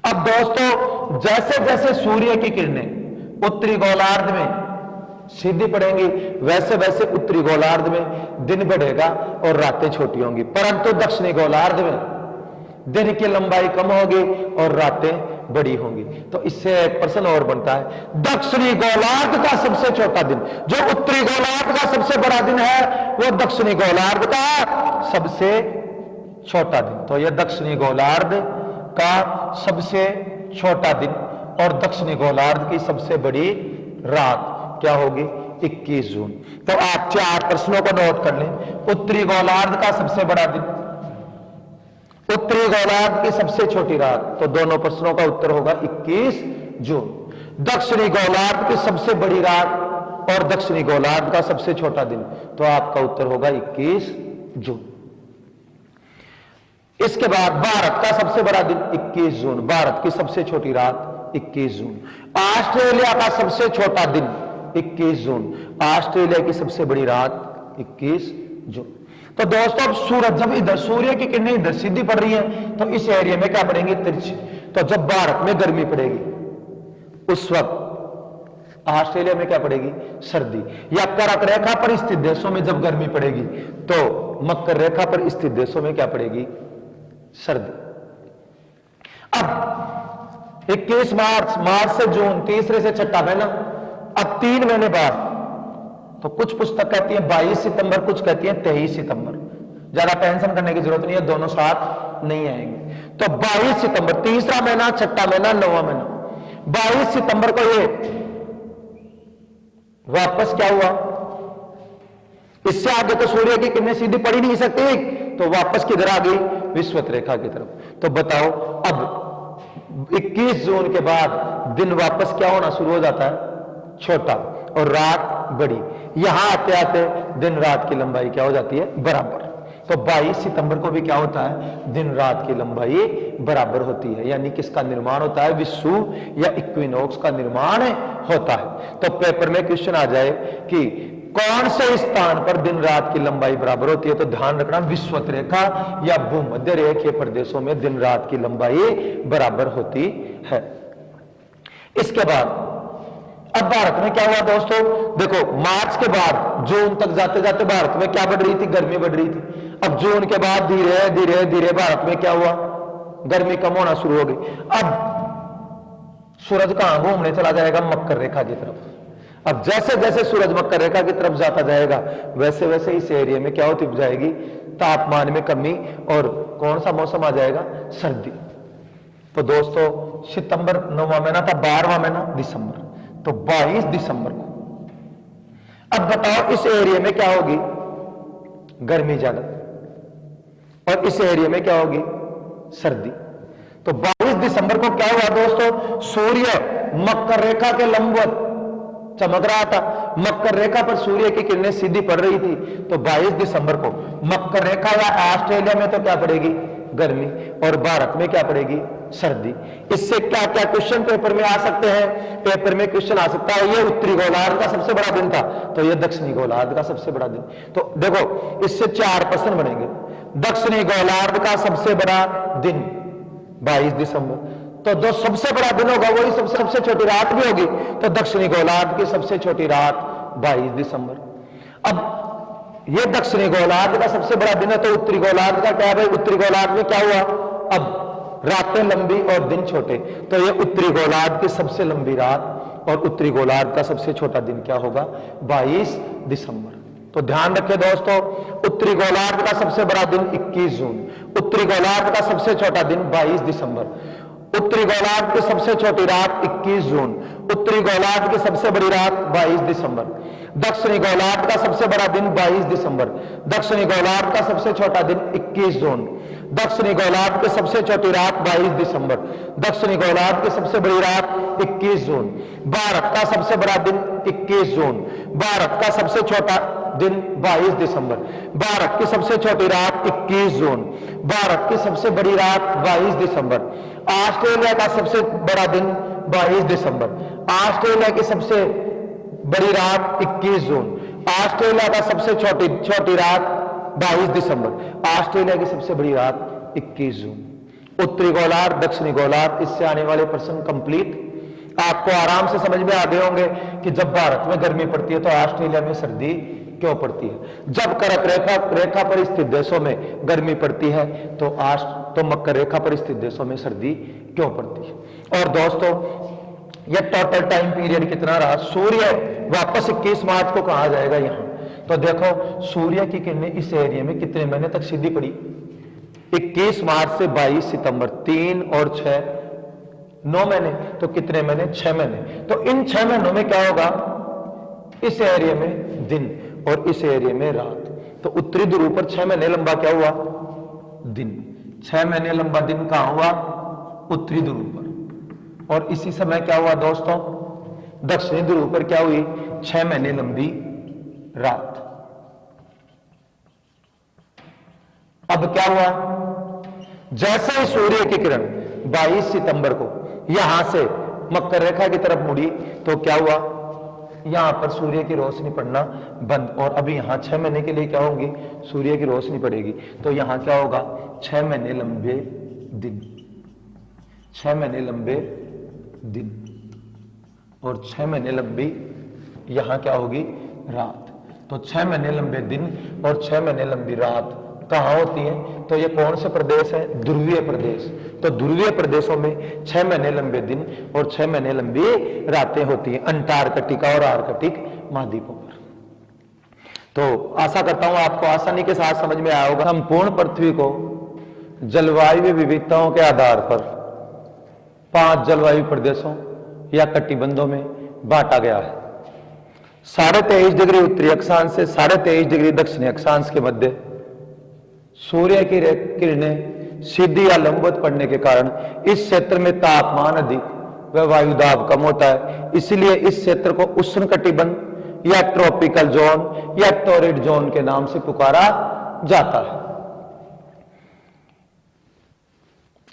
[SPEAKER 2] अब दोस्तों जैसे जैसे सूर्य की किरणें उत्तरी गोलार्ध में सीधी पड़ेंगी, वैसे वैसे उत्तरी गोलार्ध में दिन बढ़ेगा और रातें छोटी होंगी। परंतु दक्षिणी गोलार्ध में दिन की लंबाई कम होगी और रातें बड़ी होंगी। तो इससे एक प्रश्न और बनता है, दक्षिणी गोलार्ध का सबसे छोटा दिन, जो उत्तरी गोलार्ध का सबसे बड़ा दिन है, वो दक्षिणी गोलार्ध का सबसे छोटा दिन। तो यह दक्षिणी गोलार्ध का सबसे छोटा दिन और दक्षिणी गोलार्ध की सबसे बड़ी रात क्या होगी, 21 जून। तो आप 4 प्रश्नों को नोट कर लें, उत्तरी गोलार्ध का सबसे बड़ा दिन, उत्तरी गोलार्ध की सबसे छोटी रात, तो दोनों प्रश्नों का उत्तर होगा 21 जून। दक्षिणी गोलार्ध की सबसे बड़ी रात और दक्षिणी गोलार्ध का सबसे छोटा दिन, तो आपका उत्तर होगा 21 जून। इसके बाद भारत का सबसे बड़ा दिन 21 जून, भारत की सबसे छोटी रात 21 जून। ऑस्ट्रेलिया का सबसे छोटा दिन 21 जून, ऑस्ट्रेलिया की सबसे बड़ी रात 21 जून। तो दोस्तों अब सूरज जब इधर सूर्य की किरणें इधर सीधी पड़ रही हैं, तो इस एरिया में क्या पड़ेंगी, तिरछी। तो जब भारत में गर्मी पड़ेगी उस वक्त ऑस्ट्रेलिया में क्या पड़ेगी, सर्दी। या कर्क रेखा पर स्थित देशों में जब गर्मी पड़ेगी तो मकर रेखा पर स्थित देशों में क्या पड़ेगी, सर्दी। अब 21 मार्च, मार्च से जून, तीसरे से छठा महीना, अब 3 महीने बाद। तो कुछ पुस्तक कहती है 22 सितंबर, कुछ कहती है 23 सितंबर। ज्यादा टेंशन करने की जरूरत नहीं है, दोनों साथ नहीं आएंगे। तो 22 सितंबर, तीसरा महीना, छठा महीना, 9वां महीना। 22 सितंबर को ये वापस क्या हुआ, इससे आगे तो सूर्य की किरणें सीधी पड़ ही नहीं सकती, तो वापस किधर आ गई, विषुवत रेखा की तरफ। तो बताओ अब 21 जून के बाद दिन वापस क्या होना शुरू हो जाता है, छोटा, और रात बड़ी। यहां आते आते दिन रात की लंबाई क्या हो जाती है, बराबर। तो 22 सितंबर को भी क्या होता है, दिन रात की लंबाई बराबर होती है, यानी किसका निर्माण होता है, विषुव या इक्विनॉक्स का निर्माण होता है। तो पेपर में क्वेश्चन आ जाए कि कौन से स्थान पर दिन रात की लंबाई बराबर होती है, तो ध्यान रखना विषुवत रेखा या भूमध्य रेखीय प्रदेशों में दिन रात की लंबाई बराबर होती है। इसके बाद अब भारत में क्या हुआ दोस्तों, देखो मार्च के बाद जून तक जाते जाते भारत में क्या बढ़ रही थी, गर्मी बढ़ रही थी। अब जून के बाद धीरे धीरे धीरे भारत में क्या हुआ, गर्मी कम होना शुरू हो गई। अब सूरज कहां घूमने चला जाएगा, मकर रेखा की तरफ। अब जैसे जैसे सूरज मकर रेखा की तरफ जाता जाएगा वैसे वैसे इस एरिया में क्या होती जाएगी, तापमान में कमी, और कौन सा मौसम आ जाएगा, सर्दी। तो दोस्तों सितंबर 9वां महीना था, 12वां महीना दिसंबर, तो 22 दिसंबर को। अब बताओ इस एरिया में क्या होगी, गर्मी ज्यादा, और इस एरिया में क्या होगी, सर्दी। तो 22 दिसंबर को क्या हुआ दोस्तों, सूर्य मकर रेखा के लंबवत चमक रहा था, मकर रेखा पर सूर्य की किरणें सीधी पड़ रही थी। तो 22 दिसंबर को मकर रेखा या ऑस्ट्रेलिया में तो क्या पड़ेगी, गर्मी, और भारत में क्या पड़ेगी, सर्दी। इससे क्या क्या क्वेश्चन पेपर में आ सकते हैं, पेपर में क्वेश्चन आ सकता है, ये उत्तरी गोलार्ध का सबसे बड़ा दिन था, तो ये दक्षिणी गोलार्ध का सबसे बड़ा दिन। तो देखो इससे 4 प्रश्न बनेंगे। दक्षिणी गोलार्ध का सबसे बड़ा दिन 22 दिसंबर, तो जो सबसे बड़ा दिन होगा वही सबसे छोटी रात भी होगी, तो दक्षिणी गोलार्ध की सबसे छोटी रात 22 दिसंबर। अब ये दक्षिणी गोलार्ध का सबसे बड़ा दिन है, तो उत्तरी गोलार्ध का क्या है भाई, उत्तरी गोलार्ध में क्या हुआ, अब रातें लंबी और दिन छोटे, तो ये उत्तरी गोलार्ध की सबसे लंबी रात और उत्तरी गोलार्ध का सबसे छोटा दिन क्या होगा, 22 दिसंबर। तो ध्यान रखें दोस्तों, उत्तरी गोलार्ध का सबसे बड़ा दिन 21 जून, उत्तरी गोलार्ध का सबसे छोटा दिन 22 दिसंबर, उत्तरी गोलार्ध की सबसे छोटी रात 21 जून, उत्तरी गोलार्ध की सबसे बड़ी रात 22 दिसंबर, दक्षिणी गोलार्ध का सबसे बड़ा दिन 22 दिसंबर, दक्षिणी गोलार्ध का सबसे छोटा दिन 21 जून, दक्षिणी गोलार्ध की सबसे छोटी रात 22 दिसंबर, दक्षिणी गोलार्ध की सबसे बड़ी रात 21 जून, भारत का सबसे बड़ा दिन 21 जून, भारत का सबसे छोटा दिन 22 दिसंबर, भारत की सबसे छोटी रात 21 जून, भारत की सबसे बड़ी रात 22 दिसंबर, ऑस्ट्रेलिया का सबसे बड़ा दिन 22 दिसंबर, ऑस्ट्रेलिया की सबसे बड़ी रात 21 जून, ऑस्ट्रेलिया का सबसे छोटी रात 22 दिसंबर, ऑस्ट्रेलिया की सबसे बड़ी रात 21 जून। उत्तरी गोलार्ध, दक्षिणी गोलार्ध, इससे आने वाले प्रश्न कंप्लीट आपको आराम से समझ में आ गए होंगे कि जब भारत में गर्मी पड़ती है तो ऑस्ट्रेलिया में सर्दी क्यों पड़ती है, जब कर्क रेखा पर स्थित देशों में गर्मी पड़ती है तो मकर रेखा पर स्थित देशों में सर्दी क्यों पड़ती है। और दोस्तों यह टोटल टाइम पीरियड कितना रहा, सूर्य वापस 21 मार्च को कहा जाएगा यहां, तो देखो सूर्य की किरणें इस एरिया में कितने महीने तक सीधी पड़ी, 21 मार्च से 22 सितंबर, 3 और 6 9 महीने, तो कितने महीने, 6 महीने। तो इन 6 महीनों में क्या होगा, इस एरिया में दिन और इस एरिया में रात, तो उत्तरी ध्रुव पर 6 महीने लंबा क्या हुआ, दिन, 6 महीने लंबा दिन कहां हुआ, उत्तरी ध्रुव पर। और इसी समय क्या हुआ दोस्तों, दक्षिणी ध्रुव पर क्या हुई, 6 महीने लंबी रात। अब क्या हुआ, जैसे ही सूर्य की किरण 22 सितंबर को यहां से मकर रेखा की तरफ मुड़ी तो क्या हुआ, यहां पर सूर्य की रोशनी पड़ना बंद, और अभी यहां 6 महीने के लिए क्या होंगी, सूर्य की रोशनी पड़ेगी, तो यहां क्या होगा, 6 महीने लंबे दिन, 6 महीने लंबे दिन, और 6 महीने लंबी यहां क्या होगी, रात। तो 6 महीने लंबे दिन और 6 महीने लंबी रात कहां होती है, तो ये कौन से प्रदेश है, ध्रुवीय प्रदेश। तो ध्रुवीय प्रदेशों में 6 महीने लंबे दिन और 6 महीने लंबी रातें होती हैं, अंटार्कटिका और आर्कटिक महाद्वीपों पर। तो आशा करता हूं आपको आसानी के साथ समझ में आया होगा। संपूर्ण पृथ्वी को जलवायु विविधताओं के आधार पर 5 जलवायु प्रदेशों या कटिबंधों में बांटा गया है। 23.5 डिग्री उत्तरी अक्षांश से 23.5 डिग्री दक्षिणी अक्षांश के मध्य सूर्य की किरणें सीधी या लंबवत पड़ने के कारण इस क्षेत्र में तापमान अधिक व वायु दाब कम होता है, इसलिए इस क्षेत्र को उष्णकटिबंध या ट्रॉपिकल जोन या टॉरिड जोन के नाम से पुकारा जाता है।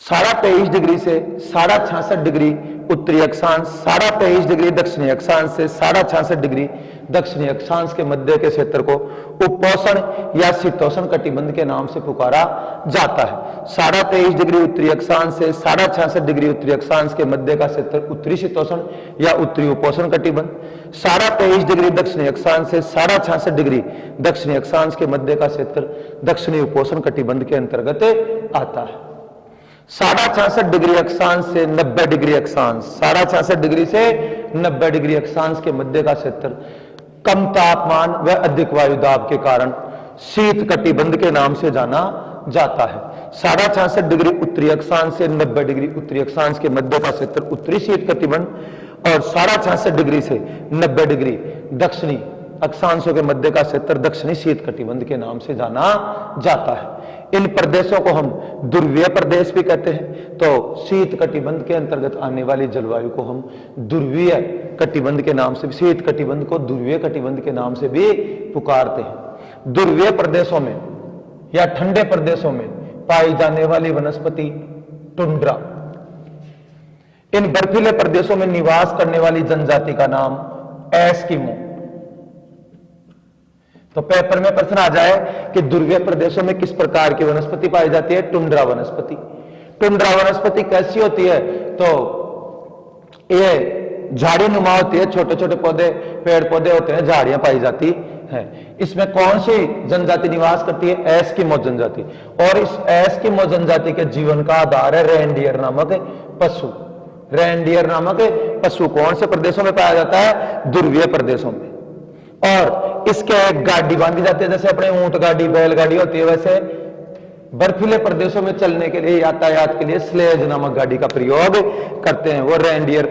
[SPEAKER 2] 23.5 डिग्री से 66.5 डिग्री उत्तरी अक्षांश, 23.5 डिग्री दक्षिणी अक्षांश से 66.5 डिग्री दक्षिणी अक्षांश के मध्य के क्षेत्र को उपोष्ण या शीतोष्ण कटिबंध के नाम से पुकारा जाता है। 23.5 डिग्री उत्तरी अक्षांश से 66.5 डिग्री उत्तरी अक्षांश के मध्य का क्षेत्र उत्तरी शीतोष्ण या उत्तरी उपोष्ण कटिबंध, 23.5 डिग्री दक्षिणी अक्षांश से 66.5 डिग्री दक्षिणी अक्षांश के मध्य का क्षेत्र दक्षिणी उपोष्ण कटिबंध के अंतर्गत आता है। 66.5 डिग्री अक्षांश से 90 डिग्री अक्षांश, 66.5 डिग्री से 90 डिग्री अक्षांश के मध्य का क्षेत्र कम तापमान व अधिक वायु दाब के कारण शीत कटिबंध के नाम से जाना जाता है। 66.5 डिग्री उत्तरी अक्षांश से 90 डिग्री उत्तरी अक्षांश के मध्य का क्षेत्र उत्तरी शीत कटिबंध और 66.5 डिग्री से 90 डिग्री दक्षिणी अक्षांशों के मध्य का क्षेत्र दक्षिणी शीत कटिबंध के नाम से जाना जाता है। इन प्रदेशों को हम ध्रुवीय प्रदेश भी कहते हैं। तो शीत कटिबंध के अंतर्गत आने वाली जलवायु को हम ध्रुवीय कटिबंध के नाम से, शीत कटिबंध को ध्रुवीय कटिबंध के नाम से भी पुकारते हैं। ध्रुवीय प्रदेशों में या ठंडे प्रदेशों में पाई जाने वाली वनस्पति टुंड्रा। इन बर्फीले प्रदेशों में निवास करने वाली जनजाति का नाम एस्किमो। तो पेपर में प्रश्न आ जाए कि ध्रुवीय प्रदेशों में किस प्रकार की वनस्पति पाई जाती है? टुंड्रा वनस्पति। टुंड्रा वनस्पति कैसी होती है? तो ये झाड़ी नुमा होती है, छोटे छोटे पौधे, पेड़ पौधे होते हैं, झाड़ियां पाई जाती है। इसमें कौन सी जनजाति निवास करती है? एस्किमो जनजाति। और इस एस्किमो जनजाति के जीवन का आधार है रेनडियर नामक पशु। रेनडियर नामक पशु कौन से प्रदेशों में पाया जाता है? ध्रुवीय प्रदेशों में। और इसके एक गाड़ी बांधी जाती है, जैसे अपने ऊंट गाड़ी, बैलगाड़ी होती है, वैसे बर्फीले प्रदेशों में चलने के लिए, यातायात के लिए स्लेज नामक गाड़ी का प्रयोग करते हैं। वो रेनडियर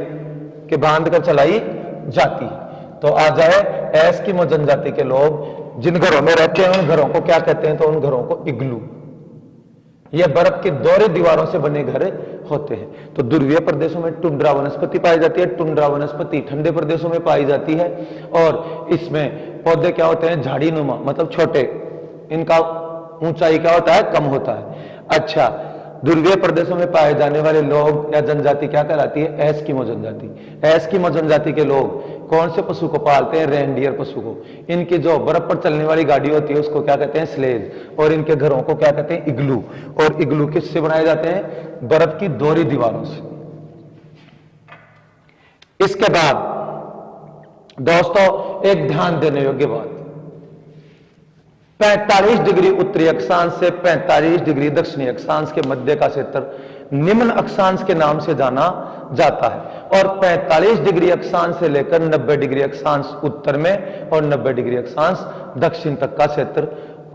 [SPEAKER 2] के बांध कर चलाई जाती है। तो आ जाए एस्किमो जनजाति के लोग जिन घरों में रहते हैं उन घरों को क्या कहते हैं? तो उन घरों को इग्लू। ये बर्फ की दोहरी दीवारों से बने घर होते हैं। तो ध्रुवीय प्रदेशों में टुंड्रा वनस्पति पाई जाती है। टुंड्रा वनस्पति ठंडे प्रदेशों में पाई जाती है और इसमें पौधे क्या होते हैं? झाड़ी नुमा, मतलब छोटे। इनका ऊंचाई क्या होता है? कम होता है। अच्छा, ध्रुवीय प्रदेशों में पाए जाने वाले लोग या जनजाति क्या कहलाती है? एस्किमो जनजाति। एस्किमो जनजाति के लोग कौन से पशु को पालते हैं? रेनडियर पशु को। इनकी जो बर्फ पर चलने वाली गाड़ी होती है उसको क्या कहते हैं? स्लेज। और इनके घरों को क्या कहते हैं? इग्लू। और इग्लू किससे बनाए जाते हैं? बर्फ की दोहरी दीवारों से। इसके बाद दोस्तों एक ध्यान देने योग्य बात, 45 डिग्री उत्तरी अक्षांश से 45 डिग्री दक्षिणी अक्षांश के मध्य का क्षेत्र निम्न अक्षांश के नाम से जाना जाता है। और 45 डिग्री अक्षांश से लेकर 90 डिग्री अक्षांश उत्तर में और 90 डिग्री अक्षांश दक्षिण तक का क्षेत्र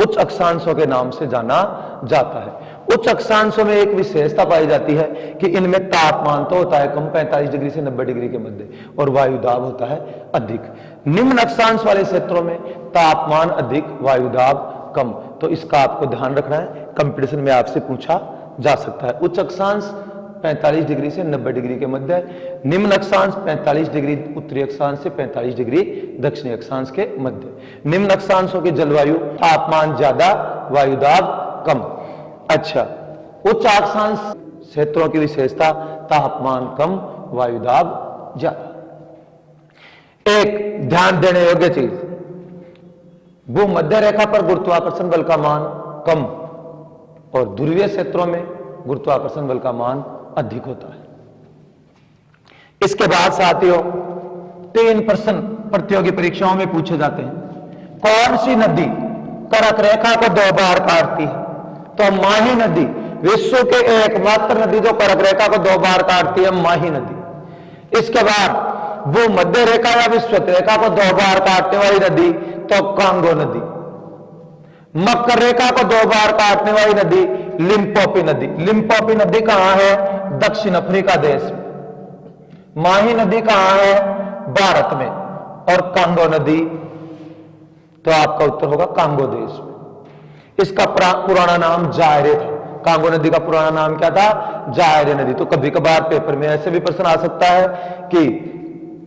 [SPEAKER 2] उच्च अक्षांशों के नाम से जाना जाता है। उच्च अक्षांशों में एक विशेषता पाई जाती है कि इनमें तापमान तो होता है कम, 45 डिग्री से 90 डिग्री के मध्य, और वायु दाब होता है अधिक। निम्न अक्षांश वाले क्षेत्रों में तापमान अधिक, वायु दाब कम। तो इसका आपको ध्यान रखना है, कंपटीशन में आपसे पूछा जा सकता है। उच्च अक्षांश 45 डिग्री से 90 डिग्री के मध्य है। निम्न अक्षांश 45 डिग्री उत्तरी अक्षांश से 45 डिग्री दक्षिणी अक्षांश के मध्य। निम्न अक्षांशों की जलवायु तापमान ज्यादा, वायु दाब कम। अच्छा, उच्च अक्षांश क्षेत्रों की विशेषता तापमान कम, वायु दाब ज्यादा। एक ध्यान देने योग्य चीज, भूमध्य रेखा पर गुरुत्वाकर्षण बल का मान कम और ध्रुवीय क्षेत्रों में गुरुत्वाकर्षण बल का मान अधिक होता है। इसके बाद साथियों 3 प्रश्न प्रतियोगी परीक्षाओं में पूछे जाते हैं। कौन सी नदी कर्क रेखा को 2 बार काटती है? तो माही नदी, विश्व के एकमात्र नदी जो कर्क रेखा को 2 बार काटती है, माही नदी। इसके बाद वो मध्य रेखा या विश्वत रेखा को 2 बार काटने वाली नदी तो कांगो नदी। मकर रेखा को 2 बार काटने वाली नदी लिम्पोपी नदी। लिम्पोपी नदी कहां है? दक्षिण अफ्रीका देश में। माही नदी कहां है? भारत में। और कांगो नदी, तो आपका उत्तर होगा कांगो देश में। इसका पुराना नाम जायरे था। कांगो नदी का पुराना नाम क्या था? जायरे नदी। तो कभी कभार पेपर में ऐसे भी प्रश्न आ सकता है कि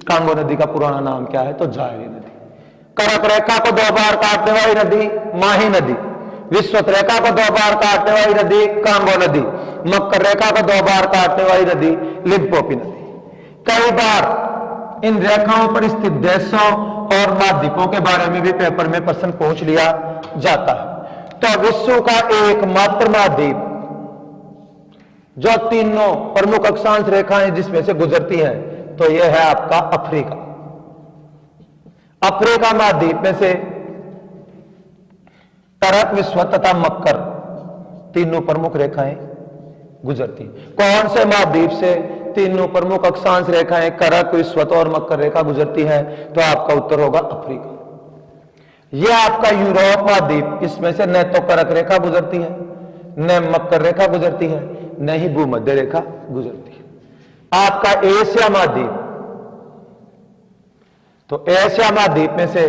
[SPEAKER 2] कांगो नदी का पुराना नाम क्या है? तो जायरे नदी। कर्क रेखा को 2 बार काटने वाली नदी माही नदी। विषुवत रेखा को 2 बार काटने वाली नदी कांगो नदी, मकर रेखा को 2 बार काटने वाली नदी लिम्पोपी नदी। कई बार इन रेखाओं पर स्थित देशों और महाद्वीपों के बारे में भी पेपर में प्रश्न पूछ लिया जाता है। तो विश्व का एकमात्र महाद्वीप जो तीनों प्रमुख अक्षांश रेखाएं जिसमें से गुजरती हैं, तो यह है आपका अफ्रीका। अफ्रीका महाद्वीप में से करक, विषुवत तथा मकर तीनों प्रमुख रेखाएं गुजरती। कौन से महाद्वीप से तीनों प्रमुख अक्षांश रेखाएं करक, विषुवत और मकर रेखा गुजरती है? तो आपका उत्तर होगा अफ्रीका। यह आपका यूरोप महाद्वीप, इसमें से न तो करक रेखा गुजरती है, न मकर रेखा गुजरती है, न ही भूमध्य रेखा गुजरती है। आपका एशिया महाद्वीप, तो एशिया महाद्वीप में से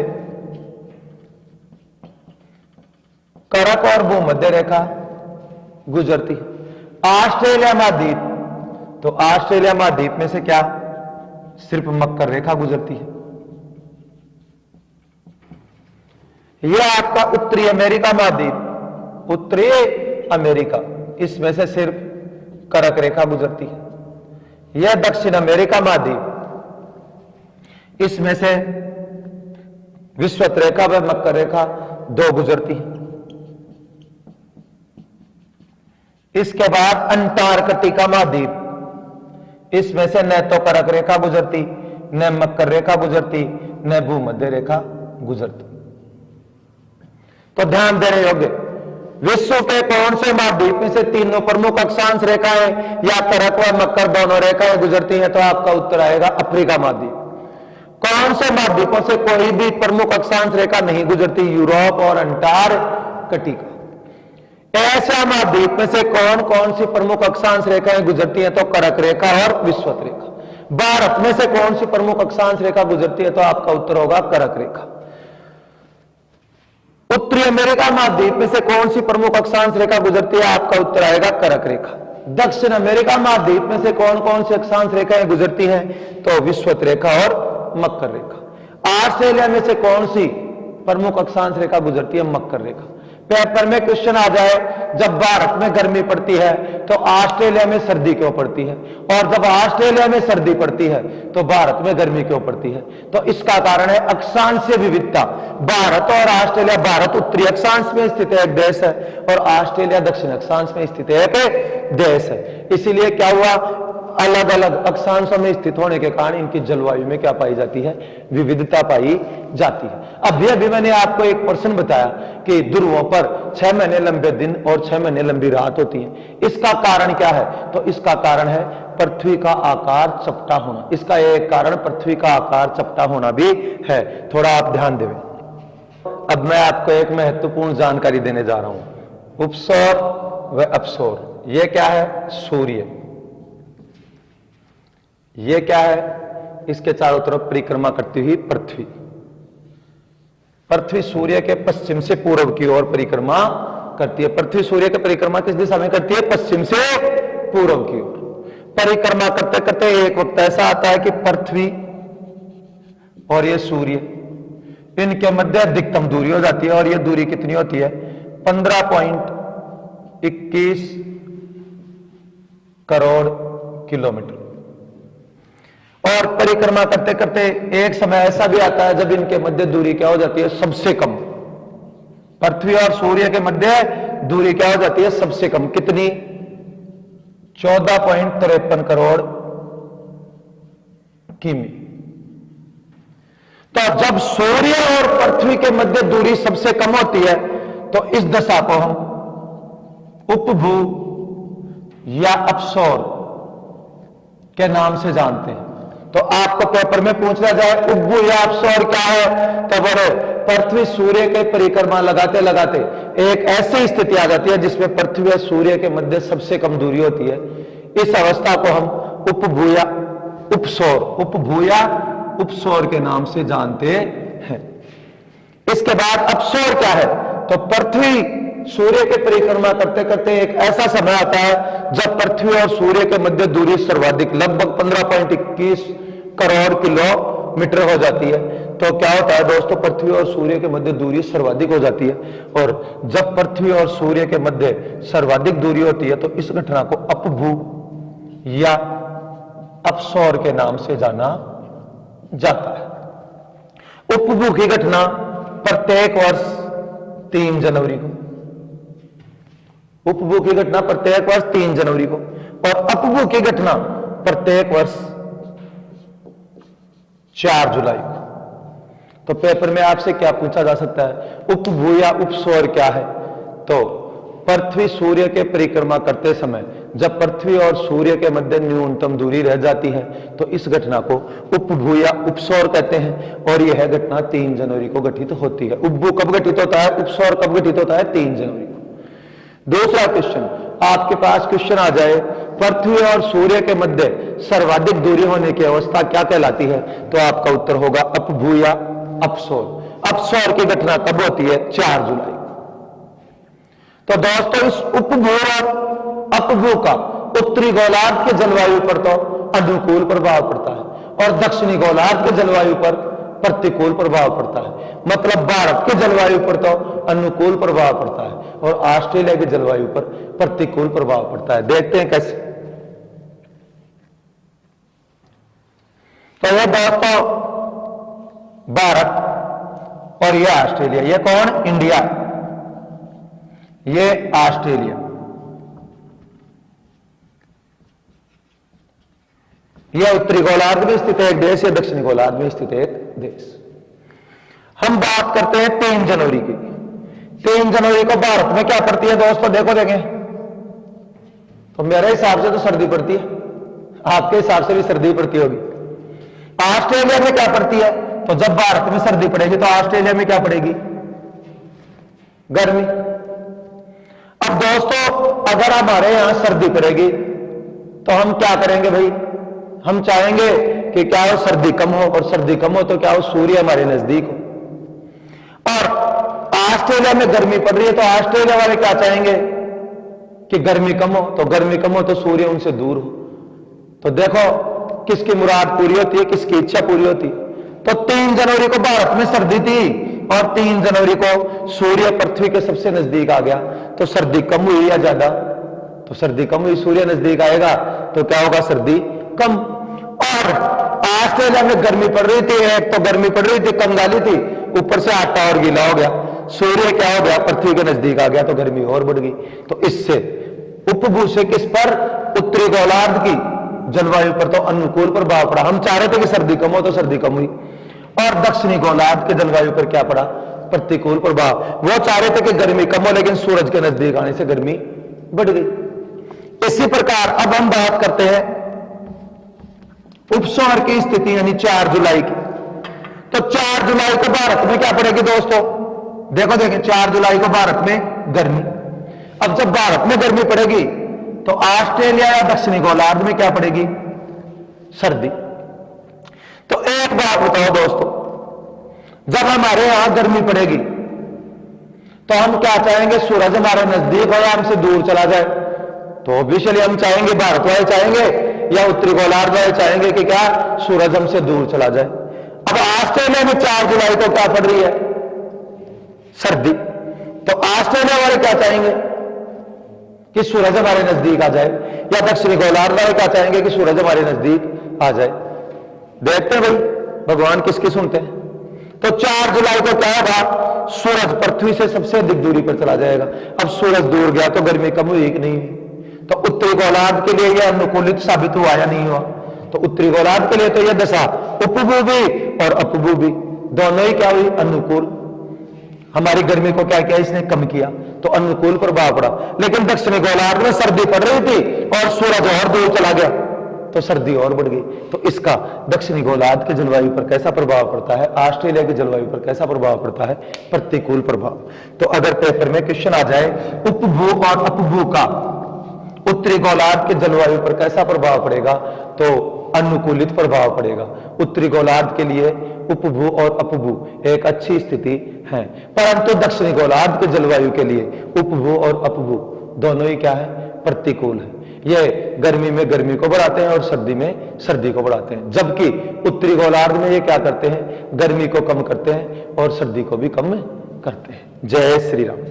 [SPEAKER 2] करक और भूमध्य रेखा गुजरती है। ऑस्ट्रेलिया महाद्वीप, तो ऑस्ट्रेलिया महाद्वीप में से क्या? सिर्फ मकर रेखा गुजरती है। यह आपका उत्तरी अमेरिका महाद्वीप, उत्तरी अमेरिका, इसमें से सिर्फ करक रेखा गुजरती है। यह दक्षिण अमेरिका महाद्वीप, इसमें से विषुवत रेखा व मकर रेखा 2 गुजरती है। इसके बाद अंटार्कटिका महाद्वीप, इसमें से न तो करक रेखा गुजरती, न मकर रेखा गुजरती, न भूमध्य रेखा गुजरती। तो ध्यान देने योग्य, विश्व के कौन से महाद्वीप में से तीनों प्रमुख अक्षांश रेखाएं या करक व मकर दोनों रेखाएं गुजरती हैं? तो आपका उत्तर आएगा अफ्रीका महाद्वीप। कौन से महाद्वीपों से कोई भी प्रमुख अक्षांश रेखा नहीं गुजरती? यूरोप और अंटार्कटिका। एशिया महाद्वीप में से कौन कौन सी प्रमुख अक्षांश रेखाएं गुजरती हैं? तो करक रेखा और विषुवत रेखा। भारत में से कौन सी प्रमुख अक्षांश रेखा गुजरती है? तो आपका उत्तर होगा करक रेखा। उत्तरी अमेरिका महाद्वीप में से कौन सी प्रमुख अक्षांश रेखा गुजरती है? आपका उत्तर आएगा करक रेखा। दक्षिण अमेरिका महाद्वीप में से कौन कौन सी अक्षांश रेखाएं गुजरती हैं? तो विषुवत रेखा और मकर रेखा। ऑस्ट्रेलिया में से कौन सी प्रमुख अक्षांश रेखा गुजरती है? मकर रेखा। पेपर में क्वेश्चन आ जाए, जब भारत में गर्मी पड़ती है तो ऑस्ट्रेलिया में सर्दी क्यों पड़ती है, और जब ऑस्ट्रेलिया में सर्दी पड़ती है तो भारत में गर्मी क्यों पड़ती है? तो इसका कारण है अक्षांशीय विविधता। भारत और ऑस्ट्रेलिया, भारत उत्तरी अक्षांश में स्थित एक देश है और ऑस्ट्रेलिया दक्षिण अक्षांश में स्थित एक देश है। इसीलिए क्या हुआ, अलग अलग अक्षांशों में स्थित होने के कारण इनकी जलवायु में क्या पाई जाती है? विविधता पाई जाती है। अभी अभी मैंने आपको एक प्रश्न बताया कि ध्रुवों पर 6 महीने लंबे दिन और 6 महीने लंबी रात होती है। इसका कारण क्या है? तो इसका कारण है पृथ्वी का आकार चपटा होना। इसका एक कारण पृथ्वी का आकार चपटा होना भी है। थोड़ा आप ध्यान दें। अब मैं आपको एक महत्वपूर्ण जानकारी देने जा रहा हूं। उपसौर व अपसौर, यह क्या है? सूर्य। ये क्या है? इसके चारों तरफ परिक्रमा करती हुई पृथ्वी। पृथ्वी सूर्य के पश्चिम से पूर्व की ओर परिक्रमा करती है। पृथ्वी सूर्य की परिक्रमा किस दिशा में करती है? पश्चिम से पूर्व की ओर। परिक्रमा करते करते एक वक्त ऐसा आता है कि पृथ्वी और ये सूर्य, इनके मध्य अधिकतम दूरी हो जाती है। और ये दूरी कितनी होती है? 15.21 करोड़ किलोमीटर। और परिक्रमा करते करते एक समय ऐसा भी आता है जब इनके मध्य दूरी क्या हो जाती है? सबसे कम। पृथ्वी और सूर्य के मध्य दूरी क्या हो जाती है? सबसे कम। कितनी? 14.53 करोड़ किमी। तो जब सूर्य और पृथ्वी के मध्य दूरी सबसे कम होती है तो इस दशा को हम उपभू या अपसौर के नाम से जानते हैं। तो आपको पेपर में पूछना जाए उपभू या अपसौर क्या है, तो बोले पृथ्वी सूर्य के परिक्रमा लगाते लगाते एक ऐसी स्थिति आ जाती है जिसमें पृथ्वी और सूर्य के मध्य सबसे कम दूरी होती है। इस अवस्था को हम उपभू या उपसौर, उपभू या उपसौर के नाम से जानते हैं। इसके बाद अपसौर क्या है? तो पृथ्वी सूर्य के परिक्रमा करते करते एक ऐसा समय आता है जब पृथ्वी और सूर्य के मध्य दूरी सर्वाधिक लगभग 15.21 करोड़ किलोमीटर हो जाती है। तो क्या होता है दोस्तों, पृथ्वी और सूर्य के मध्य दूरी सर्वाधिक हो जाती है। और जब पृथ्वी और सूर्य के मध्य सर्वाधिक दूरी होती है तो इस घटना को अपभू या अपसौर के नाम से जाना जाता है। उपभू की घटना प्रत्येक वर्ष 3 जनवरी को, उपभू की घटना प्रत्येक वर्ष 3 जनवरी को, और अपभू की घटना प्रत्येक वर्ष 4 जुलाई को। तो पेपर में आपसे क्या पूछा जा सकता है, उपभू या उपसौर क्या है? तो पृथ्वी सूर्य के परिक्रमा करते समय जब पृथ्वी और सूर्य के मध्य न्यूनतम दूरी रह जाती है तो इस घटना को उपभू या उपसौर कहते हैं, और यह घटना 3 जनवरी को घटित होती है। उपभू कब घटित होता है, उपसौर कब घटित होता है? 3 जनवरी को। दूसरा क्वेश्चन, आपके पास क्वेश्चन आ जाए, पृथ्वी और सूर्य के मध्य सर्वाधिक दूरी होने की अवस्था क्या कहलाती है? तो आपका उत्तर होगा अपभू या अपसौर। अपसौर की घटना कब होती है? 4 जुलाई। तो दोस्तों इस उपभू और अपभू का उत्तरी गोलार्ध के जलवायु पर तो अनुकूल प्रभाव पड़ता है और दक्षिणी गोलार्ध के जलवायु पर प्रतिकूल प्रभाव पड़ता है। मतलब भारत के जलवायु पर तो अनुकूल प्रभाव पड़ता है और ऑस्ट्रेलिया की जलवायु पर प्रतिकूल प्रभाव पड़ता है। देखते हैं कैसे। तो यह दोस्तों भारत और यह ऑस्ट्रेलिया, यह कौन? इंडिया, ये ऑस्ट्रेलिया, यह उत्तरी गोलार्ध में स्थित है एक देश, या दक्षिणी गोलार्ध में स्थित है एक देश। हम बात करते हैं 3 जनवरी की। 3 जनवरी को भारत में क्या पड़ती है दोस्तों? देखो देखें, तो मेरे हिसाब से तो सर्दी पड़ती है, आपके हिसाब से भी सर्दी पड़ती होगी। ऑस्ट्रेलिया में क्या पड़ती है? तो जब भारत में सर्दी पड़ेगी तो ऑस्ट्रेलिया में क्या पड़ेगी? गर्मी। अब दोस्तों अगर हमारे यहां सर्दी पड़ेगी तो हम क्या करेंगे भाई? हम चाहेंगे कि क्या हो, सर्दी कम हो, और सर्दी कम हो तो क्या हो, सूर्य हमारे नजदीक हो। और ऑस्ट्रेलिया में गर्मी पड़ रही है तो ऑस्ट्रेलिया वाले क्या चाहेंगे कि गर्मी कम हो, तो गर्मी कम हो तो सूर्य उनसे दूर हो। तो देखो किसकी मुराद पूरी होती है, किसकी इच्छा पूरी होती है। तो 3 जनवरी को भारत में सर्दी थी और 3 जनवरी को सूर्य पृथ्वी के सबसे नजदीक आ गया, तो सर्दी कम हुई या ज्यादा? तो सर्दी कम हुई, सूर्य नजदीक आएगा तो क्या होगा? सर्दी कम। और ऑस्ट्रेलिया में गर्मी पड़ रही थी, एक तो गर्मी पड़ रही थी, कंगाली थी, ऊपर से आटा और गीला हो गया, सूर्य क्या हो गया? पृथ्वी के नजदीक आ गया तो गर्मी और बढ़ गई। तो इससे उपभू से किस पर? उत्तरी गोलार्ध की जलवायु पर तो अनुकूल प्रभाव पड़ा। हम चाह रहे थे कि सर्दी कम हो तो सर्दी कम हुई, और दक्षिणी गोलार्ध के जलवायु पर क्या पड़ा? प्रतिकूल प्रभाव। वो चाह रहे थे कि गर्मी कम हो, लेकिन सूरज के नजदीक आने से गर्मी बढ़ गई। इसी प्रकार अब हम बात करते हैं उपसौर की स्थिति, यानी 4 जुलाई की। तो 4 जुलाई को भारत में क्या पड़ेगी दोस्तों? देखो देखें, 4 जुलाई को भारत में गर्मी। अब जब भारत में गर्मी पड़ेगी तो ऑस्ट्रेलिया या दक्षिणी गोलार्ध में क्या पड़ेगी? सर्दी। तो एक बात बताओ दोस्तों, जब हमारे यहां गर्मी पड़ेगी तो हम क्या चाहेंगे? सूरज हमारे नजदीक हो या हमसे दूर चला जाए? तो ऑब्वियसली हम चाहेंगे, भारत वाले चाहेंगे या उत्तरी गोलार्ध वाले चाहेंगे कि क्या? सूरज हमसे दूर चला जाए। अब ऑस्ट्रेलिया में 4 जुलाई को क्या पड़ रही है? सर्दी। तो ऑस्ट्रेलिया वाले क्या चाहेंगे? कि सूरज हमारे नजदीक आ जाए, या दक्षिणी गोलार्ध वाले क्या चाहेंगे? कि सूरज हमारे नजदीक आ जाए। देखते हैं भाई भगवान किसकी सुनते हैं। तो 4 जुलाई को क्या होगा? सूरज पृथ्वी से सबसे अधिक दूरी पर चला जाएगा। अब सूरज दूर गया तो गर्मी कम हुई कि नहीं? तो उत्तरी गोलार्ध के लिए यह अनुकूलित साबित हुआ या नहीं हुआ? तो उत्तरी गोलार्ध के लिए तो यह दशा उपभू भी और अपभू भी दोनों ही क्या हुई? अनुकूल। हमारी गर्मी को क्या किया? इसने कम किया, तो अनुकूल प्रभाव पड़ा। लेकिन दक्षिणी गोलार्ध में सर्दी पड़ रही थी और सूरज और दूर चला गया तो सर्दी और बढ़ गई। तो इसका दक्षिणी गोलार्ध के जलवायु पर कैसा प्रभाव पड़ता है? ऑस्ट्रेलिया की जलवायु पर कैसा प्रभाव पड़ता है? प्रतिकूल प्रभाव। तो अगर पेपर में क्वेश्चन आ जाए उपभू और अपभू का उत्तरी गोलार्ध के जलवायु पर कैसा प्रभाव पड़ेगा, तो अनुकूलित प्रभाव पड़ेगा। उत्तरी गोलार्ध के लिए उपभू और अपभू एक अच्छी स्थिति है, परंतु दक्षिणी गोलार्ध के जलवायु के लिए उपभू और अपभू दोनों ही क्या है? प्रतिकूल है। ये गर्मी में गर्मी को बढ़ाते हैं और सर्दी में सर्दी को बढ़ाते हैं, जबकि उत्तरी गोलार्ध में ये क्या करते हैं, गर्मी को कम करते हैं और सर्दी को भी कम करते हैं। जय श्री राम।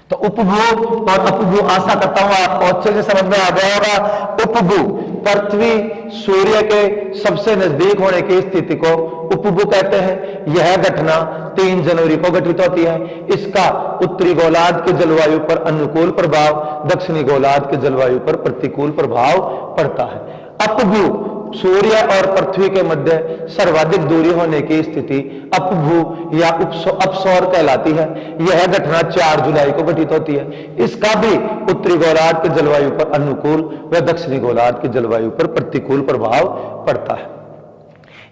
[SPEAKER 2] तो उपभू और अपभू, आशा करता हूं आपको अच्छे से समझ में आ गया होगा। उपभू पृथ्वी सूर्य के सबसे नजदीक होने की स्थिति को उपभू कहते हैं। यह घटना 3 जनवरी को घटित होती है। इसका उत्तरी गोलार्ध के जलवायु पर अनुकूल प्रभाव, दक्षिणी गोलार्ध के जलवायु पर प्रतिकूल प्रभाव पड़ता है। अपभू सूर्य और पृथ्वी के मध्य सर्वाधिक दूरी होने की स्थिति अपभू या अपसौर कहलाती है। यह घटना 4 जुलाई को घटित होती है। इसका भी उत्तरी गोलार्ध के जलवायु पर अनुकूल व दक्षिणी गोलार्ध के जलवायु पर प्रतिकूल प्रभाव पड़ता है।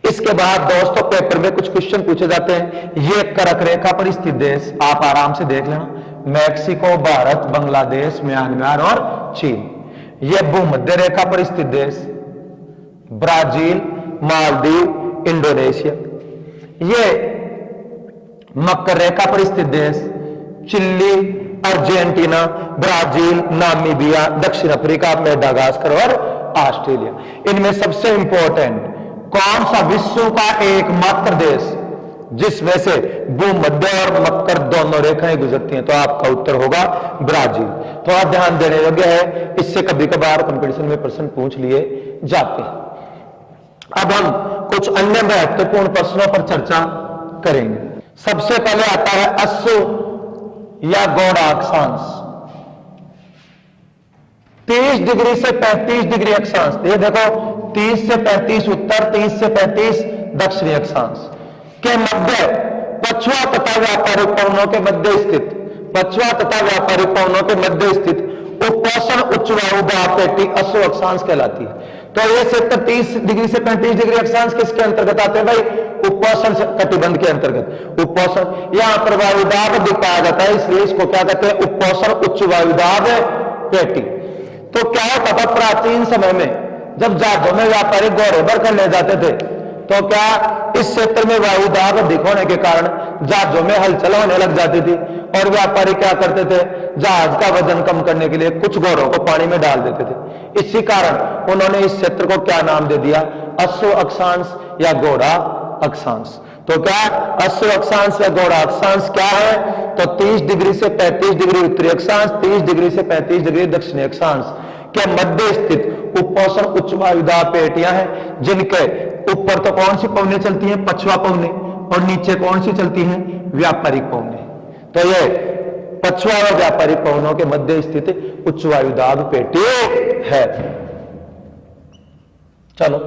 [SPEAKER 2] इसके बाद दोस्तों पेपर में कुछ क्वेश्चन पूछे जाते हैं। ये कर्क रेखा पर स्थित देश, आप आराम से देख लेना, मैक्सिको, भारत, बांग्लादेश, म्यांमार और चीन। यह भूमध्य रेखा पर स्थित देश, ब्राजील, मालदीव, इंडोनेशिया। ये मकर रेखा पर स्थित देश, चिली, अर्जेंटीना, ब्राजील, नामीबिया, दक्षिण अफ्रीका, मेडागास्कर और ऑस्ट्रेलिया। इनमें सबसे इंपॉर्टेंट कौन सा विश्व का एकमात्र देश जिसमें से भूमध्य और मकर दोनों रेखाएं गुजरती हैं, तो आपका उत्तर होगा ब्राजील। थोड़ा ध्यान देने योग्य है, इससे कभी कभार कंपटीशन में प्रश्न पूछ लिए जाते हैं। अब हम कुछ अन्य महत्वपूर्ण प्रश्नों पर चर्चा करेंगे। सबसे पहले आता है अश्व या गौड़ अक्षांश। 30 डिग्री से 35 डिग्री अक्षांश, ये देखो 30 से 35 उत्तर, 30 से 35 दक्षिणी अक्षांश के मध्य पछुआ तथा व्यापारिक पवनों के मध्य स्थित, पछुआ तथा व्यापारिक पवनों के मध्य स्थित उपोषण उच्च वायु दाब पेटी अश्व अक्षांश कहलाती है। तो ये क्षेत्र 30 डिग्री से 35 डिग्री अक्षांश किसके अंतर्गत आते हैं भाई? उपोषण कटिबंध के अंतर्गत। उपोषण, यहां पर वायुदाब अधिक पाया जाता है, इसलिए इसको क्या कहते हैं? उपोषण उच्च वायुदाब पेटी। तो क्या होता था प्राचीन समय में, जब जहाजों में व्यापारिक घोड़े भर कर ले जाते थे, तो क्या इस क्षेत्र में वायुदाब अधिक होने के कारण जहाजों में हलचल होने लग जाती थी और व्यापारी क्या करते थे? जहाज का वजन कम करने के लिए कुछ घोड़ों को पानी में डाल देते थे। इसी कारण उन्होंने इस क्षेत्र को क्या नाम दे दिया? अश्व अक्षांश या घोड़ा अक्षांश। तो क्या अश्व अक्षांश या घोड़ा अक्षांश क्या है? तो 30 डिग्री से 35 डिग्री उत्तरी अक्षांश, 30 डिग्री से 35 डिग्री दक्षिणी अक्षांश के मध्य स्थित उपोषण उच्च वायुदाब पेटियां हैं, जिनके ऊपर तो कौन सी पवनें चलती हैं? पछुआ पवनें, और नीचे कौन सी चलती हैं? व्यापारिक पवनें। तो ये पछुआ और व्यापारिक पवनों के मध्य स्थित उच्च वायुदाब पेटी है। चलो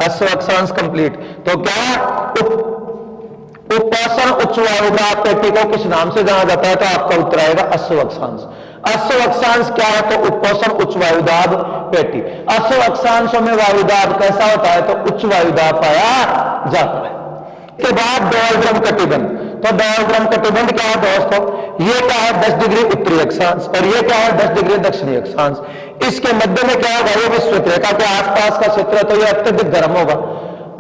[SPEAKER 2] अश्व अक्षांश कंप्लीट। तो क्या उपोषण उच्च वायुदाब पेटी को किस नाम से जाना जाता है? तो आपका उत्तर आएगा अश्व अक्षांश। अश्व अक्षांश क्या है? तो उपोषण उच्च वायुदाब पेटी। अश्व अक्षांशों में वायुदाब कैसा होता है? तो उच्च वायुदाब पाया जाता है। इसके बाद डोलड्रम कटिबंध। तो डोलड्रम कटिबंध क्या है दोस्तों? ये क्या है? 10 डिग्री उत्तरी अक्षांश, और ये क्या है? 10 डिग्री दक्षिणी अक्षांश। इसके मध्य में क्या होगा? ये विषुवत रेखा के आसपास का क्षेत्र है, तो ये अत्यधिक गर्म होगा।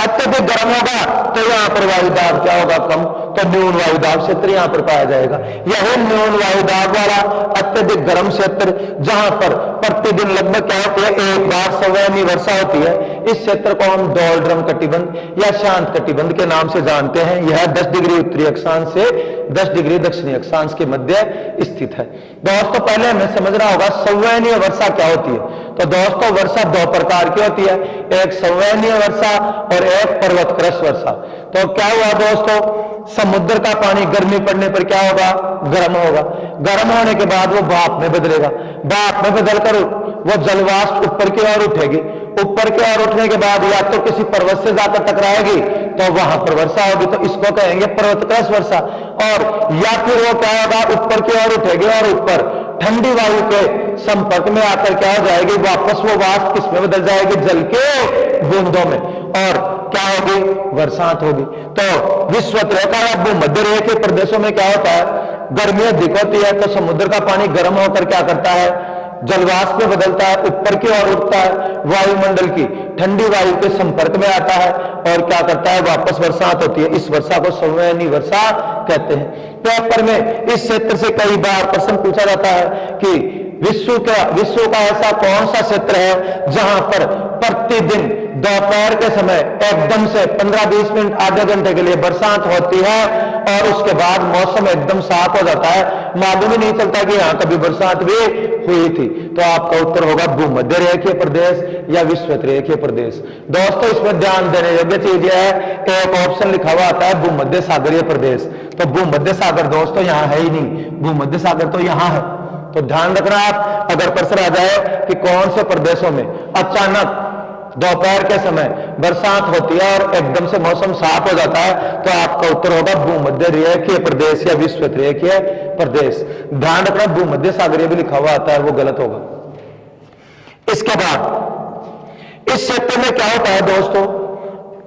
[SPEAKER 2] अत्यधिक गर्म होगा तो यहां पर वायुदाब क्या होगा? कम। तो न्यून वायुदाब क्षेत्र यहां पर पाया जाएगा। यह न्यून वायुदाब वाला अत्यधिक गर्म क्षेत्र, जहां पर प्रतिदिन लगभग क्या होती है? एक बार सवैनी वर्षा होती है। इस क्षेत्र को हम डोलड्रम कटिबंध या शांत कटिबंध के नाम से जानते हैं। यह 10 डिग्री उत्तरी अक्षांश से 10 डिग्री दक्षिणी अक्षांश के मध्य स्थित है। दोस्तों पहले हमें समझना होगा संवहनीय वर्षा क्या होती है। तो दोस्तों वर्षा 2 प्रकार की होती है, एक संवहनीय वर्षा और एक पर्वतकृष्ट वर्षा। तो क्या हुआ दोस्तों? समुद्र का पानी गर्मी पड़ने पर क्या होगा? गर्म होगा। गर्म होने के बाद वो भाप में बदलेगा। भाप में बदलकर वो जलवाष्प ऊपर की ओर उठेगी। ऊपर की ओर उठने के बाद या तो किसी पर्वत से जाकर टकराएगी तो वहां पर वर्षा होगी, तो इसको कहेंगे पर्वतकृष्ट वर्षा। और या फिर वो क्या होगा? ऊपर की ओर उठेगी और ऊपर ठंडी वायु के संपर्क में आकर क्या हो जाएगी? वापस वो वाष्प किसमें बदल जाएगी? जल के बूंदों में, और क्या होगी? बरसात होगी। तो विषुवत रेखा या भूमध्य रेखा के प्रदेशों में क्या होता है? गर्मी अधिक होती है, तो समुद्र का पानी गर्म होकर क्या करता है? जलवाष्प में बदलता है, ऊपर की ओर उठता है, वायुमंडल की ठंडी वायु के संपर्क में आता है और क्या करता है? वापस बरसात होती है। इस वर्षा को संवहनी वर्षा कहते हैं। पेपर में इस क्षेत्र से कई बार प्रश्न पूछा जाता है कि विश्व का ऐसा कौन सा क्षेत्र है जहां पर प्रतिदिन दोपहर के समय एकदम से 15-20 मिनट आधे घंटे के लिए बरसात होती है और उसके बाद मौसम एकदम साफ हो जाता है, मालूम ही नहीं चलता कि यहां कभी बरसात भी हुई थी? तो आपका उत्तर होगा भूमध्य रेखीय प्रदेश या विषुवत रेखीय प्रदेश। दोस्तों इसमें ध्यान देने योग्य चीज यह है, एक ऑप्शन लिखा हुआ आता है भूमध्य सागरीय प्रदेश, तो भूमध्य सागर दोस्तों यहां है ही नहीं, भूमध्य सागर तो यहां है। तो ध्यान रखना आप, अगर प्रश्न आ जाए कि कौन से प्रदेशों में अचानक दोपहर के समय बरसात होती है और एकदम से मौसम साफ हो जाता है, तो आपका उत्तर होगा भूमध्य रेखीय प्रदेश या विषुवत रेखीय प्रदेश। ध्यान रखना भूमध्य सागरीय भी लिखा हुआ आता है, वो गलत होगा। इसके बाद इस क्षेत्र में क्या होता है दोस्तों,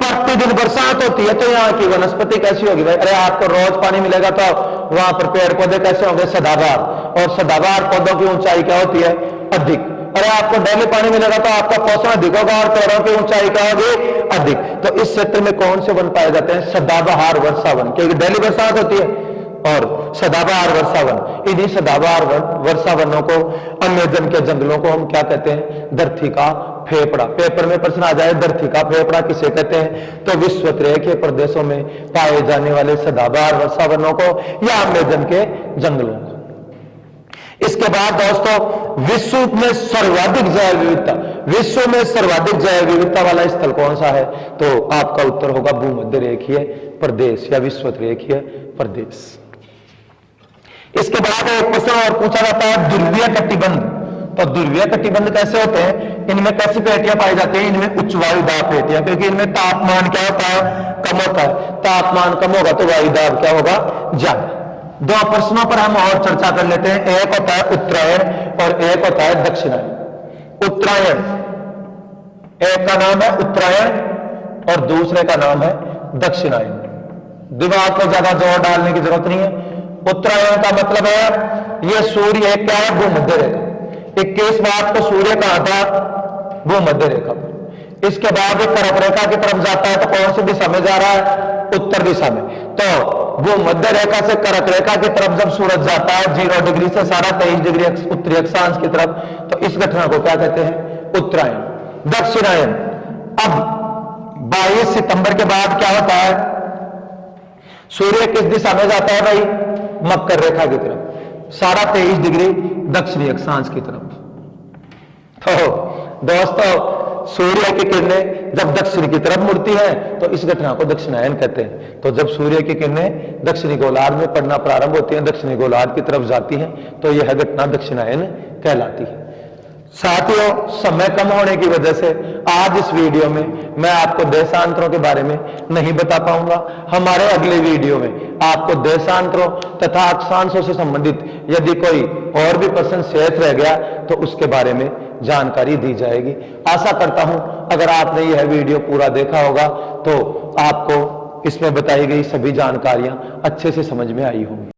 [SPEAKER 2] प्रतिदिन बरसात होती है, तो यहाँ की वनस्पति कैसी होगी भाई? अरे आपको रोज पानी मिलेगा तो वहां पर पेड़ पौधे कैसे होंगे? सदाबहार, और सदाबहार पौधों की ऊंचाई क्या होती है? अधिक। अरे आपको डेली पानी मिलेगा तो आपका पोषण अधिक होगा और पेड़ों की ऊंचाई क्या होगी? अधिक। तो इस क्षेत्र में कौन से वन पाए जाते हैं? सदाबहार वर्षावन, क्योंकि डेली बरसात होती है, और सदाबहार वर्षावन। इन्हीं सदाबहार वर्षावनों को, अमेजन के जंगलों को हम क्या कहते हैं? धरती का फेफड़ा। पेपर में प्रश्न आ जाए धरती का फेफड़ा किसे कहते हैं? तो विषुवत रेखीय प्रदेशों में पाए जाने वाले सदाबहार वर्षावनों को या अमेजन के जंगलों को। इसके बाद दोस्तों विश्व में सर्वाधिक जैव विविधता, विश्व में सर्वाधिक जैव विविधता वाला स्थल कौन सा है? तो आपका उत्तर होगा भूमध्य रेखीय प्रदेश या विषुवत रेखीय प्रदेश। इसके बाद एक प्रश्न और पूछा जाता है ध्रुवीय कटिबंध। तो ध्रुवीय कटिबंध कैसे होते हैं? इनमें कैसी पेटियां पाई जाती हैं? इनमें उच्च वायुदाब पेटियां, क्योंकि इनमें तापमान क्या होता है? कम होता है। तापमान कम होगा तो वायुदाब क्या होगा? ज्यादा। दो प्रश्नों पर हम और चर्चा कर लेते हैं, एक होता है उत्तरायण और एक होता है दक्षिणायन। उत्तरायण, एक का नाम है उत्तरायण और दूसरे का नाम है दक्षिणायन। दिमाग को ज्यादा जोर डालने की जरूरत नहीं है। उत्तरायण का मतलब है ये सूर्य क्या है? भूमध्य रेखा। 21 मार्च को सूर्य कहां था? भूमध्य रेखा पर। इसके बाद कर्क रेखा की तरफ जाता है, तो कौन सी दिशा में जा रहा है? उत्तर दिशा में। तो भूमध्य रेखा से कर्क रेखा की तरफ जब सूरज जाता है 0 डिग्री से 23 डिग्री उत्तरी अक्षांश की तरफ, तो इस घटना को क्या कहते हैं? उत्तरायण। दक्षिणायन, अब 22 सितंबर के बाद क्या होता है? सूर्य किस दिशा में जाता है भाई? मकर रेखा की तरफ, 23.5 डिग्री दक्षिणी अक्षांश की तरफ। तो दोस्तों सूर्य की किरणें जब दक्षिण की तरफ मुड़ती है तो इस घटना को दक्षिणायन कहते हैं। तो जब सूर्य की किरणें दक्षिणी गोलार्ध में पड़ना प्रारंभ होती हैं, दक्षिणी गोलार्ध की तरफ जाती हैं, तो यह घटना दक्षिणायन कहलाती है। साथियों समय कम होने की वजह से आज इस वीडियो में मैं आपको देशांतरों के बारे में नहीं बता पाऊंगा। हमारे अगले वीडियो में आपको देशांतरों तथा अक्षांशों से संबंधित यदि कोई और भी प्रश्न शेष रह गया तो उसके बारे में जानकारी दी जाएगी। आशा करता हूं अगर आपने यह वीडियो पूरा देखा होगा तो आपको इसमें बताई गई सभी जानकारियां अच्छे से समझ में आई होंगी।